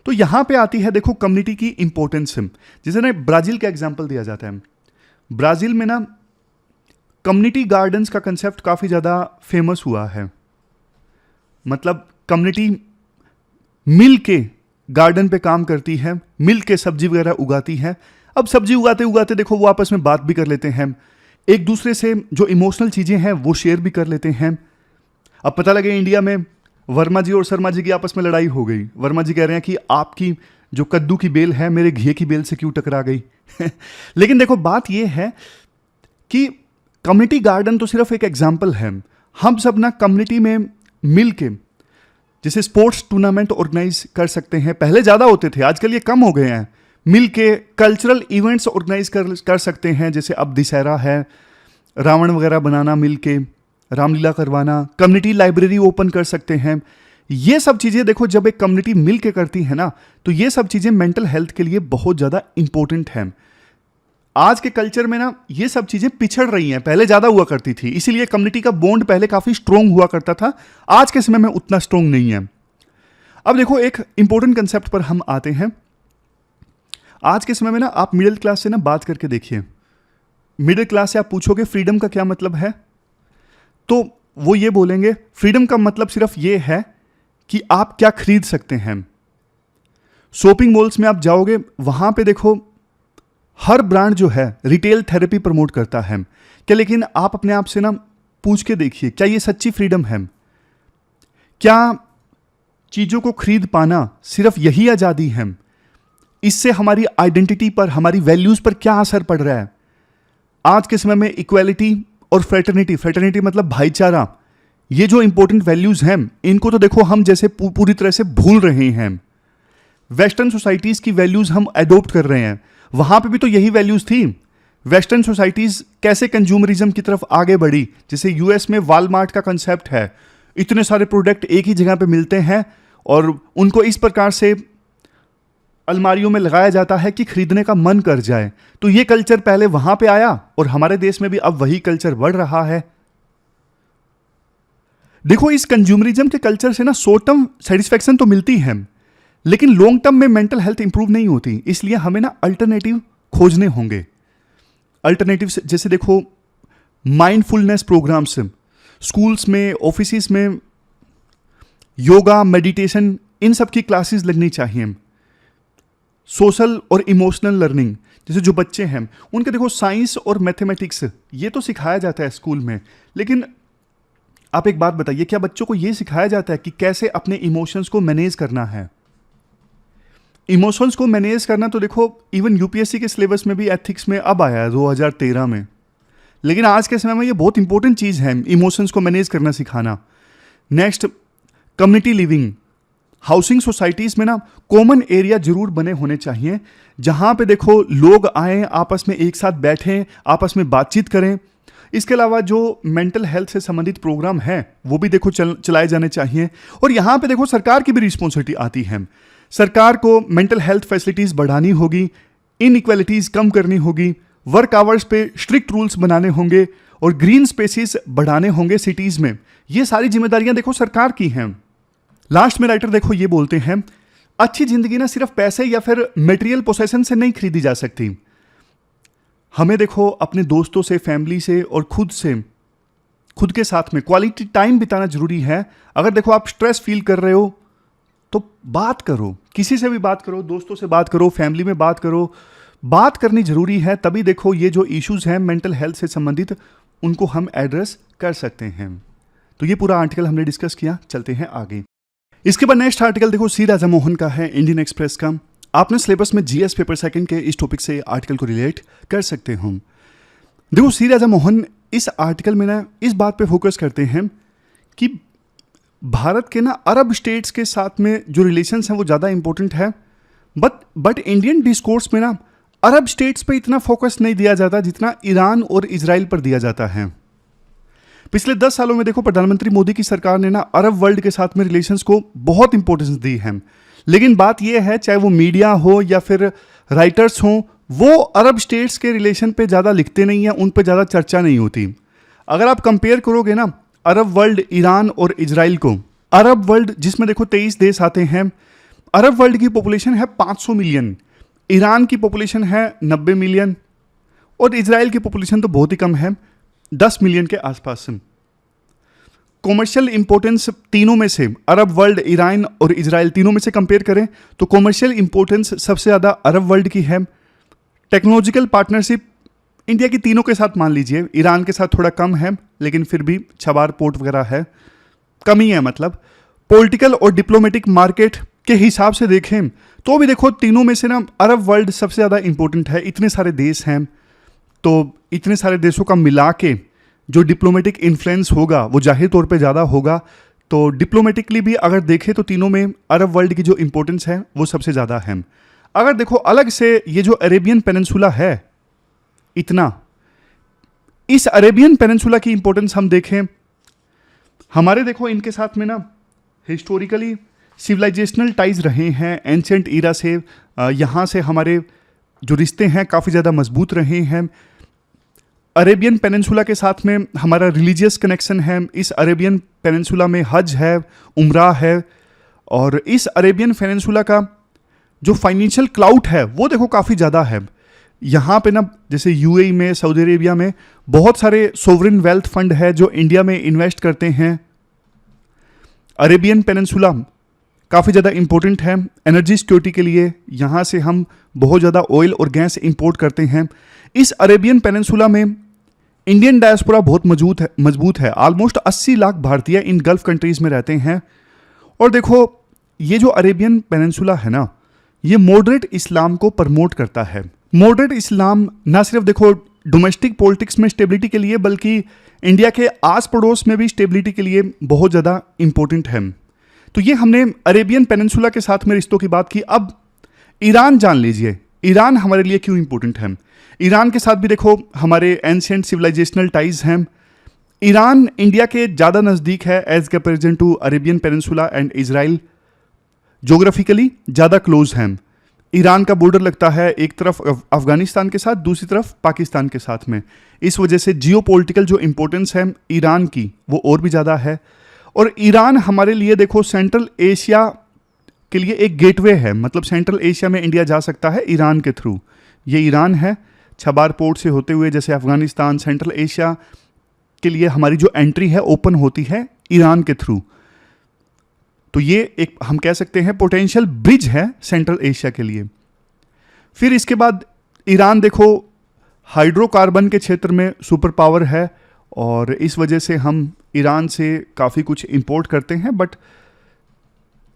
तो यहाँ पे आती है देखो कम्युनिटी की इंपॉर्टेंस। जैसे ना ब्राज़ील का एग्जाम्पल दिया जाता है। ब्राज़ील में ना कम्युनिटी गार्डन्स का कंसेप्ट काफ़ी ज़्यादा फेमस हुआ है। मतलब कम्युनिटी मिल के गार्डन पे काम करती है, मिल के सब्जी वगैरह उगाती है। अब सब्जी उगाते उगाते देखो वो आपस में बात भी कर लेते हैं, एक दूसरे से जो इमोशनल चीज़ें हैं वो शेयर भी कर लेते हैं। अब पता लगे इंडिया में वर्मा जी और शर्मा जी की आपस में लड़ाई हो गई। वर्मा जी कह रहे हैं कि आपकी जो कद्दू की बेल है मेरे घी की बेल से क्यों टकरा गई। लेकिन देखो बात यह है कि कम्युनिटी गार्डन तो सिर्फ एक एग्जाम्पल है। हम सब ना कम्युनिटी में मिल के जैसे स्पोर्ट्स टूर्नामेंट ऑर्गेनाइज कर सकते हैं। पहले ज़्यादा होते थे, आजकल ये कम हो गए हैं। मिल के कल्चरल इवेंट्स ऑर्गेनाइज कर सकते हैं। जैसे अब दशहरा है, रावण वगैरह बनाना, मिल के रामलीला करवाना, कम्युनिटी लाइब्रेरी ओपन कर सकते हैं। ये सब चीज़ें देखो जब एक कम्युनिटी मिल के करती है ना, तो ये सब चीज़ें मेंटल हेल्थ के लिए बहुत ज़्यादा इंपॉर्टेंट हैं। आज के कल्चर में ना ये सब चीज़ें पिछड़ रही हैं, पहले ज़्यादा हुआ करती थी। इसीलिए कम्युनिटी का बॉन्ड पहले काफ़ी स्ट्रॉन्ग हुआ करता था, आज के समय में उतना स्ट्रॉन्ग नहीं है। अब देखो एक इंपॉर्टेंट कंसेप्ट पर हम आते हैं। आज के समय में ना आप मिडिल क्लास से ना बात करके देखिए, मिडिल क्लास से आप पूछोगे फ्रीडम का क्या मतलब है, तो वो ये बोलेंगे फ्रीडम का मतलब सिर्फ ये है कि आप क्या खरीद सकते हैं। शॉपिंग मॉल्स में आप जाओगे, वहां पे देखो हर ब्रांड जो है रिटेल थेरेपी प्रमोट करता है क्या, लेकिन आप अपने आप से ना पूछ के देखिए क्या ये सच्ची फ्रीडम है? क्या चीज़ों को खरीद पाना सिर्फ यही आज़ादी है? इससे हमारी आइडेंटिटी पर, हमारी वैल्यूज़ पर क्या असर पड़ रहा है? आज के समय में इक्वालिटी और फ्रेटर्निटी मतलब भाईचारा, ये जो इंपॉर्टेंट वैल्यूज हैं, इनको तो देखो हम जैसे पूरी तरह से भूल रहे हैं। वेस्टर्न सोसाइटीज की वैल्यूज हम एडोप्ट कर रहे हैं, वहां पे भी तो यही वैल्यूज थी। वेस्टर्न सोसाइटीज कैसे कंज्यूमरिज्म की तरफ आगे बढ़ी, जैसे यूएस में वॉलमार्ट का कंसेप्ट है, इतने सारे प्रोडक्ट एक ही जगह पे मिलते हैं और उनको इस प्रकार से अलमारियों में लगाया जाता है कि खरीदने का मन कर जाए। तो ये कल्चर पहले वहां पे आया और हमारे देश में भी अब वही कल्चर बढ़ रहा है। देखो, इस कंज्यूमरिज्म के कल्चर से ना शॉर्ट टर्म सेटिस्फैक्शन तो मिलती है, लेकिन लॉन्ग टर्म में मेंटल हेल्थ इंप्रूव नहीं होती। इसलिए हमें ना अल्टरनेटिव खोजने होंगे। अल्टरनेटिव जैसे देखो माइंडफुलनेस प्रोग्राम्स स्कूल्स में, ऑफिस में, योगा, मेडिटेशन, इन सब की क्लासेस लगनी चाहिए। सोशल और इमोशनल लर्निंग, जैसे जो बच्चे हैं उनके देखो साइंस और मैथमेटिक्स ये तो सिखाया जाता है स्कूल में, लेकिन आप एक बात बताइए, क्या बच्चों को ये सिखाया जाता है कि कैसे अपने इमोशंस को मैनेज करना है? इमोशंस को मैनेज करना तो देखो इवन यूपीएससी के सिलेबस में भी एथिक्स में अब आया है 2013 में, लेकिन आज के समय में ये बहुत इंपॉर्टेंट चीज़ है, इमोशंस को मैनेज करना सिखाना। Next, community living. Housing societies में ना कॉमन एरिया जरूर बने होने चाहिए, जहाँ पे देखो लोग आएँ, आपस में एक साथ बैठें, आपस में बातचीत करें। इसके अलावा जो मेंटल हेल्थ से संबंधित प्रोग्राम है वो भी देखो चलाए जाने चाहिए। और यहाँ पे देखो सरकार की भी रिस्पॉन्सिबिलिटी आती है। सरकार को मेंटल हेल्थ फैसिलिटीज़ बढ़ानी होगी, इनइक्वालिटीज़ कम करनी होगी, वर्क आवर्स पे स्ट्रिक्ट रूल्स बनाने होंगे और ग्रीन स्पेसिस बढ़ाने होंगे सिटीज़ में। ये सारी जिम्मेदारियां देखो सरकार की हैं। लास्ट में राइटर देखो ये बोलते हैं, अच्छी जिंदगी ना सिर्फ पैसे या फिर मटेरियल पोसेशन से नहीं खरीदी जा सकती। हमें देखो अपने दोस्तों से, फैमिली से और खुद के साथ में क्वालिटी टाइम बिताना जरूरी है। अगर देखो आप स्ट्रेस फील कर रहे हो तो बात करो, किसी से भी बात करो, दोस्तों से बात करो, फैमिली में बात करो। बात करनी जरूरी है, तभी देखो ये जो इश्यूज हैं मेंटल हेल्थ से संबंधित उनको हम एड्रेस कर सकते हैं। तो ये पूरा आर्टिकल हमने डिस्कस किया, चलते हैं आगे। इसके बाद नेक्स्ट आर्टिकल देखो सी राजा मोहन का है, इंडियन एक्सप्रेस का। आपने सिलेबस में जीएस पेपर सेकंड के इस टॉपिक से आर्टिकल को रिलेट कर सकते हो। देखो सी राजा मोहन इस आर्टिकल में ना इस बात पे फोकस करते हैं कि भारत के ना अरब स्टेट्स के साथ में जो रिलेशंस हैं वो ज़्यादा इंपॉर्टेंट है, बट इंडियन डिस्कोर्स में ना अरब स्टेट्स पे इतना फोकस नहीं दिया जाता जितना ईरान और इजराइल पर दिया जाता है। पिछले 10 सालों में देखो प्रधानमंत्री मोदी की सरकार ने ना अरब वर्ल्ड के साथ में रिलेशंस को बहुत इंपॉर्टेंस दी है, लेकिन बात यह है चाहे वो मीडिया हो या फिर राइटर्स हो, वो अरब स्टेट्स के रिलेशन पे ज़्यादा लिखते नहीं हैं, उन पे ज़्यादा चर्चा नहीं होती। अगर आप कंपेयर करोगे ना अरब वर्ल्ड, ईरान और इजराइल को, अरब वर्ल्ड जिसमें देखो 23 देश आते हैं, अरब वर्ल्ड की पॉपुलेशन है 500 मिलियन, ईरान की पॉपुलेशन है 90 मिलियन और इजराइल की पॉपुलेशन तो बहुत ही कम है, 10 मिलियन के आसपास। कॉमर्शियल इंपॉर्टेंस तीनों में से अरब वर्ल्ड, ईरान और इजराइल तीनों में से कंपेयर करें तो कॉमर्शियल इंपॉर्टेंस सबसे ज़्यादा अरब वर्ल्ड की है। टेक्नोलॉजिकल पार्टनरशिप इंडिया की तीनों के साथ मान लीजिए, ईरान के साथ थोड़ा कम है लेकिन फिर भी छबार पोर्ट वगैरह है, कमी है मतलब। पॉलिटिकल और डिप्लोमेटिक मार्केट के हिसाब से देखें तो भी देखो तीनों में से ना अरब वर्ल्ड सबसे ज़्यादा इंपॉर्टेंट है। इतने सारे देश हैं तो इतने सारे देशों का मिला के जो डिप्लोमेटिक इन्फ्लुएंस होगा वो जाहिर तौर पे ज़्यादा होगा। तो डिप्लोमेटिकली भी अगर देखें तो तीनों में अरब वर्ल्ड की जो इंपॉर्टेंस है वो सबसे ज़्यादा है। अगर देखो अलग से ये जो अरेबियन पेनिनसुला है, इतना इस अरेबियन पेनिनसुला की इंपॉर्टेंस हम देखें, हमारे देखो इनके साथ में ना हिस्टोरिकली सिविलाइजेशनल टाइज रहे हैं एंशेंट ईरा से। यहाँ से हमारे जो रिश्ते हैं काफ़ी ज़्यादा मजबूत रहे हैं। अरेबियन पेनिनसुला के साथ में हमारा रिलीजियस कनेक्शन है। इस अरेबियन पेनिनसुला में हज है, उम्रा है और इस अरेबियन पेनिनसुला का जो फाइनेंशियल क्लाउट है वो देखो काफ़ी ज़्यादा है। यहाँ पे ना जैसे यूएई में, सऊदी अरेबिया में बहुत सारे सोवरेन वेल्थ फंड है जो इंडिया में इन्वेस्ट करते हैं। अरेबियन पेनिनसुला काफ़ी ज़्यादा इंपॉर्टेंट है एनर्जी सिक्योरिटी के लिए। यहाँ से हम बहुत ज़्यादा ऑयल और गैस इंपोर्ट करते हैं। इस अरेबियन पेनिनसुला में इंडियन डायस्पोरा बहुत मजबूत है। ऑलमोस्ट 80 लाख भारतीय इन गल्फ कंट्रीज़ में रहते हैं। और देखो ये जो अरेबियन पेनिनसुला है ना, ये मॉडरेट इस्लाम को प्रमोट करता है। मॉडरेट इस्लाम ना सिर्फ देखो डोमेस्टिक पॉलिटिक्स में स्टेबिलिटी के लिए बल्कि इंडिया के आस पड़ोस में भी स्टेबिलिटी के लिए बहुत ज़्यादा इंपॉर्टेंट है। तो ये हमने अरेबियन पेनिनसुला के साथ में रिश्तों की बात की। अब ईरान जान लीजिए, ईरान हमारे लिए क्यों इंपॉर्टेंट है। ईरान के साथ भी देखो हमारे एंशिएंट सिविलाइजेशनल टाइज हैं। ईरान इंडिया के ज़्यादा नज़दीक है as comparison to Arabian peninsula and Israel, geographically ज़्यादा क्लोज हैं। ईरान का बॉर्डर लगता है एक तरफ अफगानिस्तान के साथ, दूसरी तरफ पाकिस्तान के साथ में। इस वजह से जियोपॉलिटिकल जो इंपॉर्टेंस है ईरान की वो और भी ज़्यादा है। और ईरान हमारे लिए देखो सेंट्रल एशिया के लिए एक गेटवे है, मतलब सेंट्रल एशिया में इंडिया जा सकता है ईरान के थ्रू। ये ईरान है, छबार पोर्ट से होते हुए जैसे अफगानिस्तान, सेंट्रल एशिया के लिए हमारी जो एंट्री है ओपन होती है ईरान के थ्रू। तो ये एक हम कह सकते हैं पोटेंशियल ब्रिज है सेंट्रल एशिया के लिए। फिर इसके बाद ईरान देखो हाइड्रोकार्बन के क्षेत्र में सुपर पावर है और इस वजह से हम ईरान से काफ़ी कुछ इंपोर्ट करते हैं। बट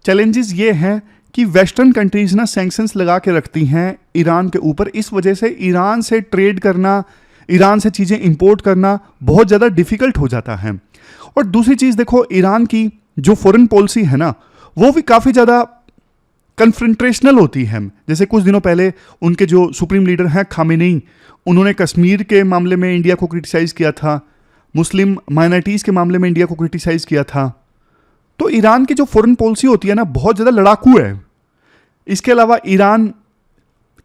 चैलेंजेस ये हैं कि वेस्टर्न कंट्रीज ना सैंक्शंस लगा के रखती हैं ईरान के ऊपर। इस वजह से ईरान से ट्रेड करना, ईरान से चीज़ें इंपोर्ट करना बहुत ज़्यादा डिफ़िकल्ट हो जाता है। और दूसरी चीज़ देखो ईरान की जो फॉरेन पॉलिसी है ना वो भी काफ़ी ज़्यादा कन्फ्रंट्रेशनल होती है। जैसे कुछ दिनों पहले उनके जो सुप्रीम लीडर हैं खामेनेई, उन्होंने कश्मीर के मामले में इंडिया को क्रिटिसाइज़ किया था, मुस्लिम माइनॉरिटीज़ के मामले में इंडिया को क्रिटिसाइज़ किया था। तो ईरान की जो फॉरेन पॉलिसी होती है ना बहुत ज़्यादा लड़ाकू है। इसके अलावा ईरान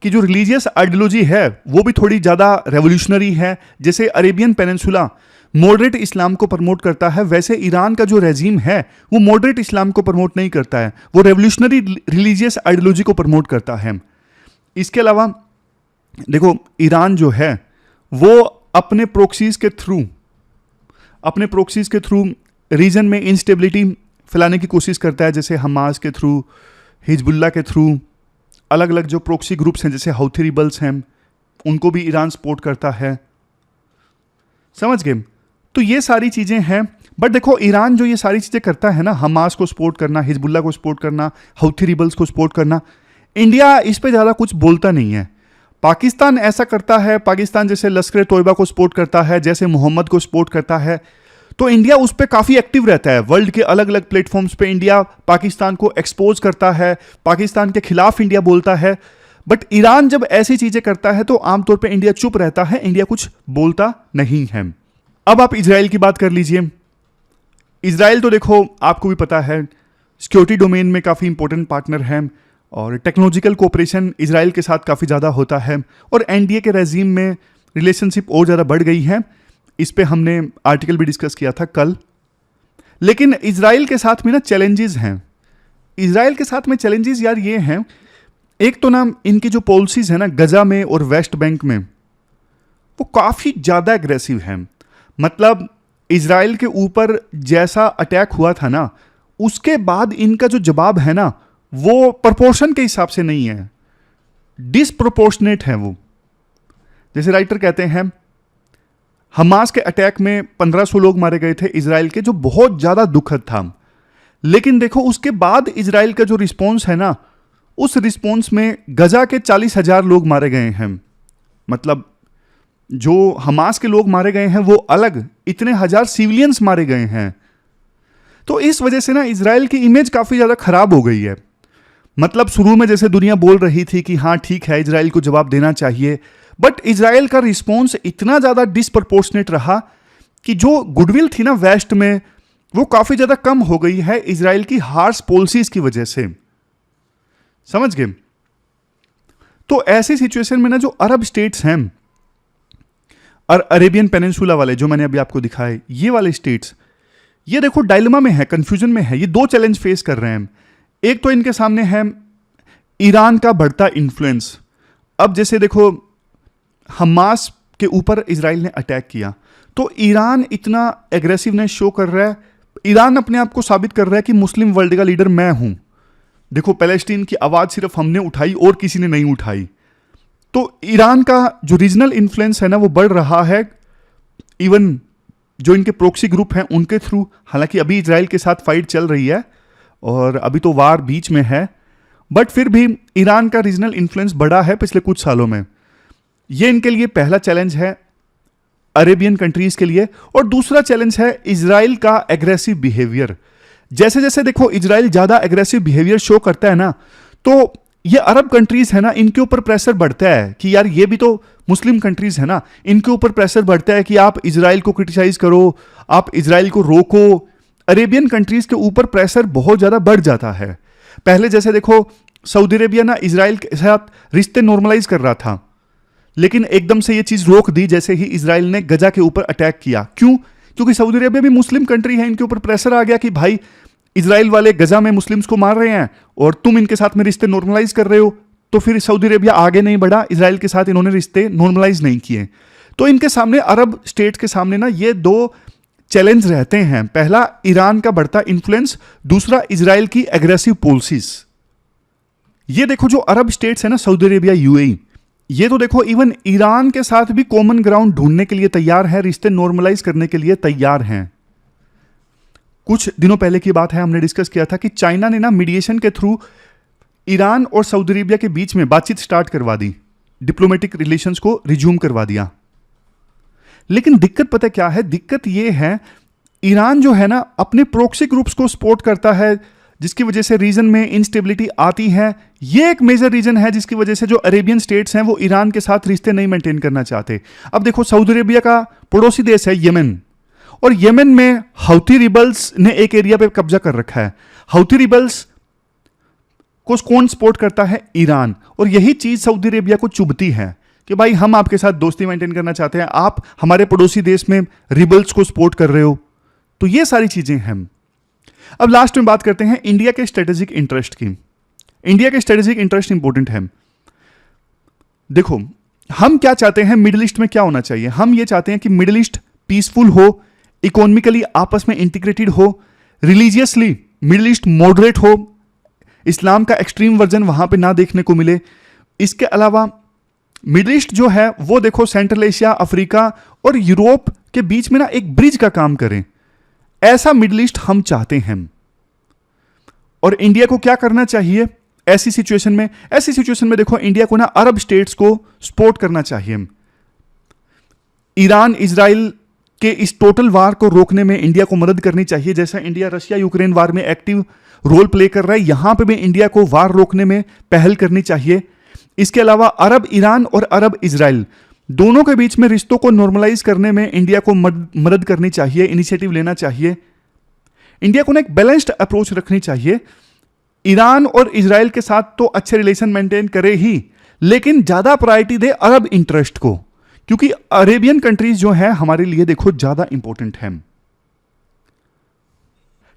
की जो रिलीजियस आइडियोलॉजी है वो भी थोड़ी ज़्यादा रेवोल्यूशनरी है। जैसे अरेबियन पेनिनसुला मॉडरेट इस्लाम को प्रमोट करता है, वैसे ईरान का जो रेजीम है वो मॉडरेट इस्लाम को प्रमोट नहीं करता है, वो रेवोल्यूशनरी रिलीजियस आइडियोलॉजी को प्रमोट करता है। इसके अलावा देखो ईरान जो है वो अपने प्रोक्सीज के थ्रू रीजन में इंस्टेबिलिटी फैलाने की कोशिश करता है। जैसे हमास के थ्रू, हिजबुल्ला के थ्रू, अलग अलग जो प्रोक्सी ग्रुप्स हैं जैसे हौथी रिबल्स हैं उनको भी ईरान सपोर्ट करता है। समझ गए? तो ये सारी चीज़ें हैं। बट देखो ईरान जो ये सारी चीज़ें करता है ना, हमास को सपोर्ट करना, हिजबुल्ला को सपोर्ट करना, हौथी रिबल्स को सपोर्ट करना, इंडिया इस पे ज़्यादा कुछ बोलता नहीं है। पाकिस्तान ऐसा करता है, पाकिस्तान जैसे लश्कर तोयबा को सपोर्ट करता है, जैसे मोहम्मद को सपोर्ट करता है, तो इंडिया उस पर काफ़ी एक्टिव रहता है। वर्ल्ड के अलग अलग प्लेटफॉर्म्स पे इंडिया पाकिस्तान को एक्सपोज करता है, पाकिस्तान के खिलाफ इंडिया बोलता है। बट ईरान जब ऐसी चीज़ें करता है तो आमतौर पे इंडिया चुप रहता है, इंडिया कुछ बोलता नहीं है। अब आप इजराइल की बात कर लीजिए। इजराइल तो देखो आपको भी पता है सिक्योरिटी डोमेन में काफ़ी इंपॉर्टेंट पार्टनर है और टेक्नोलॉजिकल कोऑपरेशन इजराइल के साथ काफ़ी ज़्यादा होता है और एनडीए के रेजीम में रिलेशनशिप और ज़्यादा बढ़ गई है। इस पे हमने आर्टिकल भी डिस्कस किया था कल। लेकिन इजराइल के साथ में ना चैलेंजेस हैं। इजराइल के साथ में चैलेंजेस यार ये हैं, एक तो ना इनकी जो पॉलिसीज़ है ना गजा में और वेस्ट बैंक में वो काफ़ी ज़्यादा एग्रेसिव है। मतलब इजराइल के ऊपर जैसा अटैक हुआ था ना उसके बाद इनका जो जवाब है ना वो प्रपोर्शन के हिसाब से नहीं है, डिसप्रोपोर्शनेट है वो। जैसे राइटर कहते हैं हमास के अटैक में 1500 लोग मारे गए थे इजराइल के, जो बहुत ज़्यादा दुखद था। लेकिन देखो उसके बाद इजराइल का जो रिस्पॉन्स है ना उस रिस्पॉन्स में गजा के 40,000 लोग मारे गए हैं। मतलब जो हमास के लोग मारे गए हैं वो अलग, इतने हजार सिविलियंस मारे गए हैं। तो इस वजह से ना इजराइल की इमेज काफ़ी ज़्यादा खराब हो गई है। मतलब शुरू में जैसे दुनिया बोल रही थी कि हाँ ठीक है इजराइल को जवाब देना चाहिए, बट इजराइल का रिस्पॉन्स इतना ज़्यादा डिसप्रपोर्शनेट रहा कि जो गुडविल थी ना वेस्ट में वो काफ़ी ज़्यादा कम हो गई है इजराइल की हार्श पॉलिसीज की वजह से। समझ गए? तो ऐसी सिचुएशन में ना जो अरब स्टेट्स हैं और अरेबियन पेनिनसुला वाले जो मैंने अभी आपको दिखाए, ये वाले स्टेट्स ये देखो डायलेमा में है, कंफ्यूजन में है। ये दो चैलेंज फेस कर रहे हैं। एक तो इनके सामने है ईरान का बढ़ता इन्फ्लुएंस। अब जैसे देखो हमास के ऊपर इजराइल ने अटैक किया तो ईरान इतना एग्रेसिवनेस शो कर रहा है। ईरान अपने आप को साबित कर रहा है कि मुस्लिम वर्ल्ड का लीडर मैं हूं। देखो पैलेस्टीन की आवाज़ सिर्फ हमने उठाई और किसी ने नहीं उठाई। तो ईरान का जो रीजनल इन्फ्लुएंस है ना वो बढ़ रहा है, इवन जो इनके प्रोक्सी ग्रुप हैं उनके थ्रू। हालांकि अभी इजराइल के साथ फाइट चल रही है और अभी तो वार बीच में है, बट फिर भी ईरान का रीजनल इन्फ्लुएंस बढ़ा है पिछले कुछ सालों में। ये इनके लिए पहला चैलेंज है अरेबियन कंट्रीज के लिए। और दूसरा चैलेंज है इजराइल का एग्रेसिव बिहेवियर। जैसे जैसे देखो इजराइल ज्यादा एग्रेसिव बिहेवियर शो करता है ना, तो ये अरब कंट्रीज है ना, इनके ऊपर प्रेशर बढ़ता है कि यार ये भी तो मुस्लिम कंट्रीज है ना, इनके ऊपर प्रेशर बढ़ता है कि आप इजराइल को क्रिटिसाइज करो, आप इजराइल को रोको। अरेबियन कंट्रीज के ऊपर प्रेशर बहुत ज्यादा बढ़ जाता है। पहले जैसे देखो सऊदी अरेबिया ना इजराइल के साथ रिश्ते नॉर्मलाइज कर रहा था, लेकिन एकदम से ये चीज रोक दी जैसे ही इजराइल ने गजा के ऊपर अटैक किया। क्यों? क्योंकि सऊदी अरेबिया भी मुस्लिम कंट्री है, इनके ऊपर प्रेशर आ गया कि भाई इजराइल वाले गजा में मुस्लिम्स को मार रहे हैं और तुम इनके साथ में रिश्ते नॉर्मलाइज कर रहे हो। तो फिर सऊदी अरेबिया आगे नहीं बढ़ा, इजराइल के साथ इन्होंने रिश्ते नॉर्मलाइज नहीं किए। तो इनके सामने, अरब स्टेट के सामने ना, ये दो चैलेंज रहते हैं। पहला ईरान का बढ़ता इन्फ्लुएंस, दूसरा इजराइल की एग्रेसिव पॉलिसीज। ये देखो जो अरब स्टेट्स है ना, सऊदी अरेबिया, यूएई, ये तो देखो इवन ईरान के साथ भी कॉमन ग्राउंड ढूंढने के लिए तैयार है, रिश्ते नॉर्मलाइज करने के लिए तैयार हैं। कुछ दिनों पहले की बात है, हमने डिस्कस किया था कि चाइना ने ना मीडिएशन के थ्रू ईरान और सऊदी अरेबिया के बीच में बातचीत स्टार्ट करवा दी, डिप्लोमेटिक रिलेशंस को रिज्यूम करवा दिया। लेकिन दिक्कत पता क्या है? दिक्कत ये है ईरान जो है ना अपने प्रोक्सी ग्रुप्स को सपोर्ट करता है, जिसकी वजह से रीजन में इंस्टेबिलिटी आती है। ये एक मेजर रीजन है जिसकी वजह से जो अरेबियन स्टेट्स हैं वो ईरान के साथ रिश्ते नहीं मेंटेन करना चाहते। अब देखो सऊदी अरेबिया का पड़ोसी देश है यमन, और यमन में हौथी रिबल्स ने एक एरिया पे कब्जा कर रखा है। हौथी रिबल्स को कौन सपोर्ट करता है? ईरान। और यही चीज सऊदी अरेबिया को चुभती है कि भाई हम आपके साथ दोस्ती मेंटेन करना चाहते हैं, आप हमारे पड़ोसी देश में रिबल्स को सपोर्ट कर रहे हो। तो ये सारी चीजें हैं। अब लास्ट में बात करते हैं इंडिया के स्ट्रेटेजिक इंटरेस्ट की। इंडिया के स्ट्रेटेजिक इंटरेस्ट इंपॉर्टेंट है। देखो हम क्या चाहते हैं, मिडिल ईस्ट में क्या होना चाहिए? हम ये चाहते हैं कि मिडिल ईस्ट पीसफुल हो, इकोनॉमिकली आपस में इंटीग्रेटेड हो, रिलीजियसली मिडिल ईस्ट मॉडरेट हो, इस्लाम का एक्सट्रीम वर्जन वहां पे ना देखने को मिले। इसके अलावा मिडिल ईस्ट जो है वो देखो सेंट्रल एशिया, अफ्रीका और यूरोप के बीच में ना एक ब्रिज का काम करें, ऐसा मिडिल ईस्ट हम चाहते हैं। और इंडिया को क्या करना चाहिए ऐसी सिचुएशन में? ऐसी सिचुएशन में देखो इंडिया को ना अरब स्टेट्स को सपोर्ट करना चाहिए। ईरान इजराइल के इस टोटल वार को रोकने में इंडिया को मदद करनी चाहिए। जैसा इंडिया रशिया यूक्रेन वार में एक्टिव रोल प्ले कर रहा है, यहां पे भी इंडिया को वार रोकने में पहल करनी चाहिए। इसके अलावा अरब ईरान और अरब इजराइल दोनों के बीच में रिश्तों को नॉर्मलाइज करने में इंडिया को मदद करनी चाहिए, इनिशिएटिव लेना चाहिए। इंडिया को ना एक बैलेंस्ड अप्रोच रखनी चाहिए। ईरान और इजराइल के साथ तो अच्छे रिलेशन मेंटेन करे ही, लेकिन ज्यादा प्रायोरिटी दे अरब इंटरेस्ट को, क्योंकि अरेबियन कंट्रीज जो है हमारे लिए देखो ज्यादा इंपॉर्टेंट है।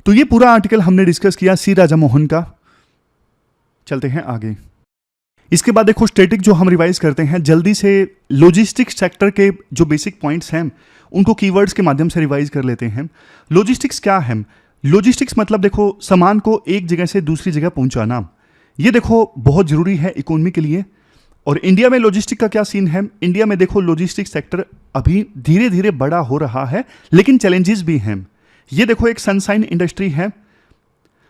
तो ये पूरा आर्टिकल हमने डिस्कस किया सी राजा मोहन का। चलते हैं आगे। इसके बाद देखो स्टैटिक जो हम रिवाइज करते हैं जल्दी से, लॉजिस्टिक्स सेक्टर के जो बेसिक पॉइंट्स हैं उनको कीवर्ड्स के माध्यम से रिवाइज कर लेते हैं। लॉजिस्टिक्स क्या है? लॉजिस्टिक्स मतलब देखो सामान को एक जगह से दूसरी जगह पहुंचाना। ये देखो बहुत जरूरी है इकोनॉमी के लिए। और इंडिया में लॉजिस्टिक का क्या सीन है? इंडिया में देखो लॉजिस्टिक सेक्टर अभी धीरे धीरे बड़ा हो रहा है, लेकिन चैलेंजेस भी हैं। ये देखो एक सनसाइन इंडस्ट्री है।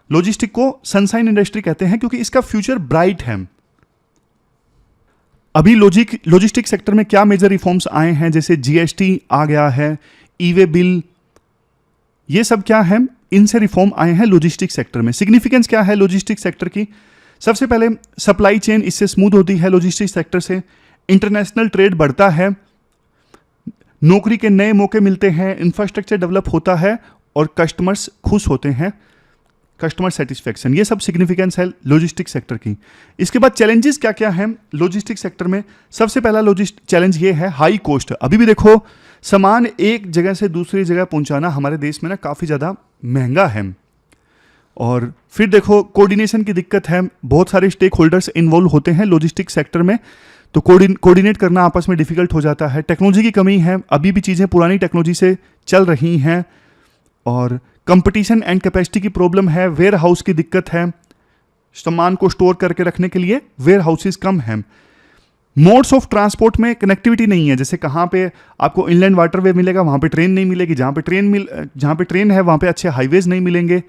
लॉजिस्टिक को सनसाइन इंडस्ट्री कहते हैं क्योंकि इसका फ्यूचर ब्राइट है। अभी लॉजिस्टिक सेक्टर में क्या मेजर रिफॉर्म्स आए हैं? जैसे जीएसटी आ गया है, ई-वे बिल, ये सब क्या है? इनसे रिफॉर्म आए हैं लॉजिस्टिक सेक्टर में। सिग्निफिकेंस क्या है लॉजिस्टिक सेक्टर की? सबसे पहले सप्लाई चेन इससे स्मूथ होती है लॉजिस्टिक सेक्टर से, इंटरनेशनल ट्रेड बढ़ता है, नौकरी के नए मौके मिलते हैं, इंफ्रास्ट्रक्चर डेवलप होता है और कस्टमर्स खुश होते हैं, कस्टमर सेटिस्फैक्शन। ये सब सिग्निफिकेंस है लॉजिस्टिक सेक्टर की। इसके बाद चैलेंजेस क्या क्या हैं लॉजिस्टिक सेक्टर में? सबसे पहला चैलेंज ये है हाई कॉस्ट। अभी भी देखो सामान एक जगह से दूसरी जगह पहुंचाना हमारे देश में ना काफ़ी ज़्यादा महंगा है। और फिर देखो कोऑर्डिनेशन की दिक्कत है, बहुत सारे स्टेक होल्डर्स इन्वॉल्व होते हैं लॉजिस्टिक सेक्टर में, तो कोऑर्डिनेट करना आपस में डिफिकल्ट हो जाता है। टेक्नोलॉजी की कमी है, अभी भी चीज़ें पुरानी टेक्नोलॉजी से चल रही हैं। और कंपटीशन एंड कैपेसिटी की प्रॉब्लम है, वेयर हाउस की दिक्कत है, सामान को स्टोर करके रखने के लिए वेयर हाउसेज कम हैं। मोड्स ऑफ ट्रांसपोर्ट में कनेक्टिविटी नहीं है, जैसे कहाँ पे आपको इनलैंड वाटरवे मिलेगा वहाँ पे ट्रेन नहीं मिलेगी, जहाँ पे ट्रेन है वहाँ पे अच्छे हाईवेज नहीं मिलेंगे।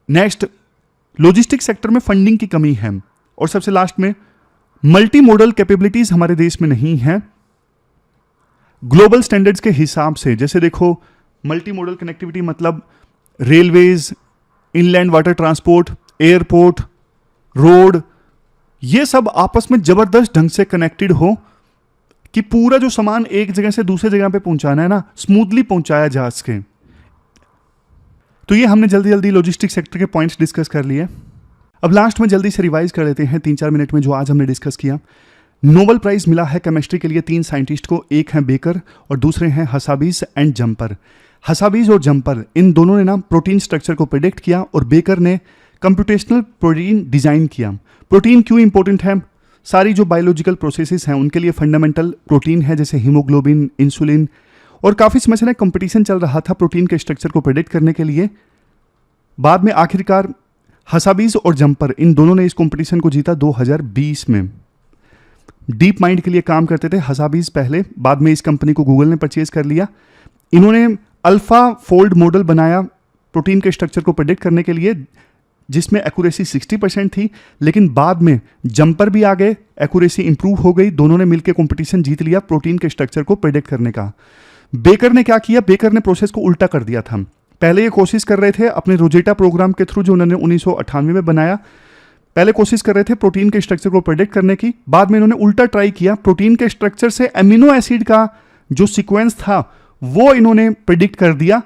नेक्स्ट, लॉजिस्टिक सेक्टर में फंडिंग की कमी है। और सबसे लास्ट में मल्टी मॉडल कैपेबिलिटीज हमारे देश में नहीं है। ग्लोबल स्टैंडर्ड्स के हिसाब से, जैसे देखो मल्टी मोडल कनेक्टिविटी मतलब railways, inland water transport, airport, road, ये सब आपस में जबरदस्त ढंग से कनेक्टेड हो कि पूरा जो सामान एक जगह से दूसरे जगह पे पहुंचाना है ना, स्मूथली पहुंचाया जा सके। तो ये हमने जल्दी जल्दी लॉजिस्टिक सेक्टर के पॉइंट्स डिस्कस कर लिए। अब लास्ट में जल्दी से रिवाइज कर लेते हैं 3-4 मिनट में जो आज हमने डिस्कस किया। नोबेल प्राइज मिला है केमिस्ट्री के लिए 3 साइंटिस्ट को, एक है बेकर और दूसरे हैं हसाबीज एंड जम्पर। हसाबीज और जम्पर इन दोनों ने ना प्रोटीन स्ट्रक्चर को प्रेडिक्ट किया और बेकर ने कंप्यूटेशनल प्रोटीन डिजाइन किया। प्रोटीन क्यों इंपॉर्टेंट है? सारी जो बायोलॉजिकल प्रोसेसेस हैं उनके लिए फंडामेंटल प्रोटीन है, जैसे हीमोग्लोबिन, इंसुलिन, और काफ़ी समय से ना कंपटीशन चल रहा था प्रोटीन के स्ट्रक्चर को प्रेडिक्ट करने के लिए। बाद में आखिरकार हसाबीज और जम्पर इन दोनों ने इस कंपटीशन को जीता 2020 में। डीप माइंड के लिए काम करते थे हसाबीज पहले, बाद में इस कंपनी को गूगल ने परचेज कर लिया। इन्होंने अल्फा फोल्ड मॉडल बनाया प्रोटीन के स्ट्रक्चर को प्रेडिक्ट करने के लिए, जिसमें एक्यूरेसी 60% थी, लेकिन बाद में जम्पर भी आ गए, एक्यूरेसी इंप्रूव हो गई, दोनों ने मिलकर कंपटीशन जीत लिया प्रोटीन के स्ट्रक्चर को प्रेडिक्ट करने का। बेकर ने क्या किया? बेकर ने प्रोसेस को उल्टा कर दिया था। पहले ये कोशिश कर रहे थे अपने रोजेटा प्रोग्राम के थ्रू, जो उन्होंने 1998 में बनाया, पहले कोशिश कर रहे थे प्रोटीन के स्ट्रक्चर को प्रेडिक्ट करने की। बाद में इन्होंने उल्टा ट्राई किया, प्रोटीन के स्ट्रक्चर से एमिनो एसिड का जो सीक्वेंस था वो इन्होंने प्रेडिक्ट कर दिया।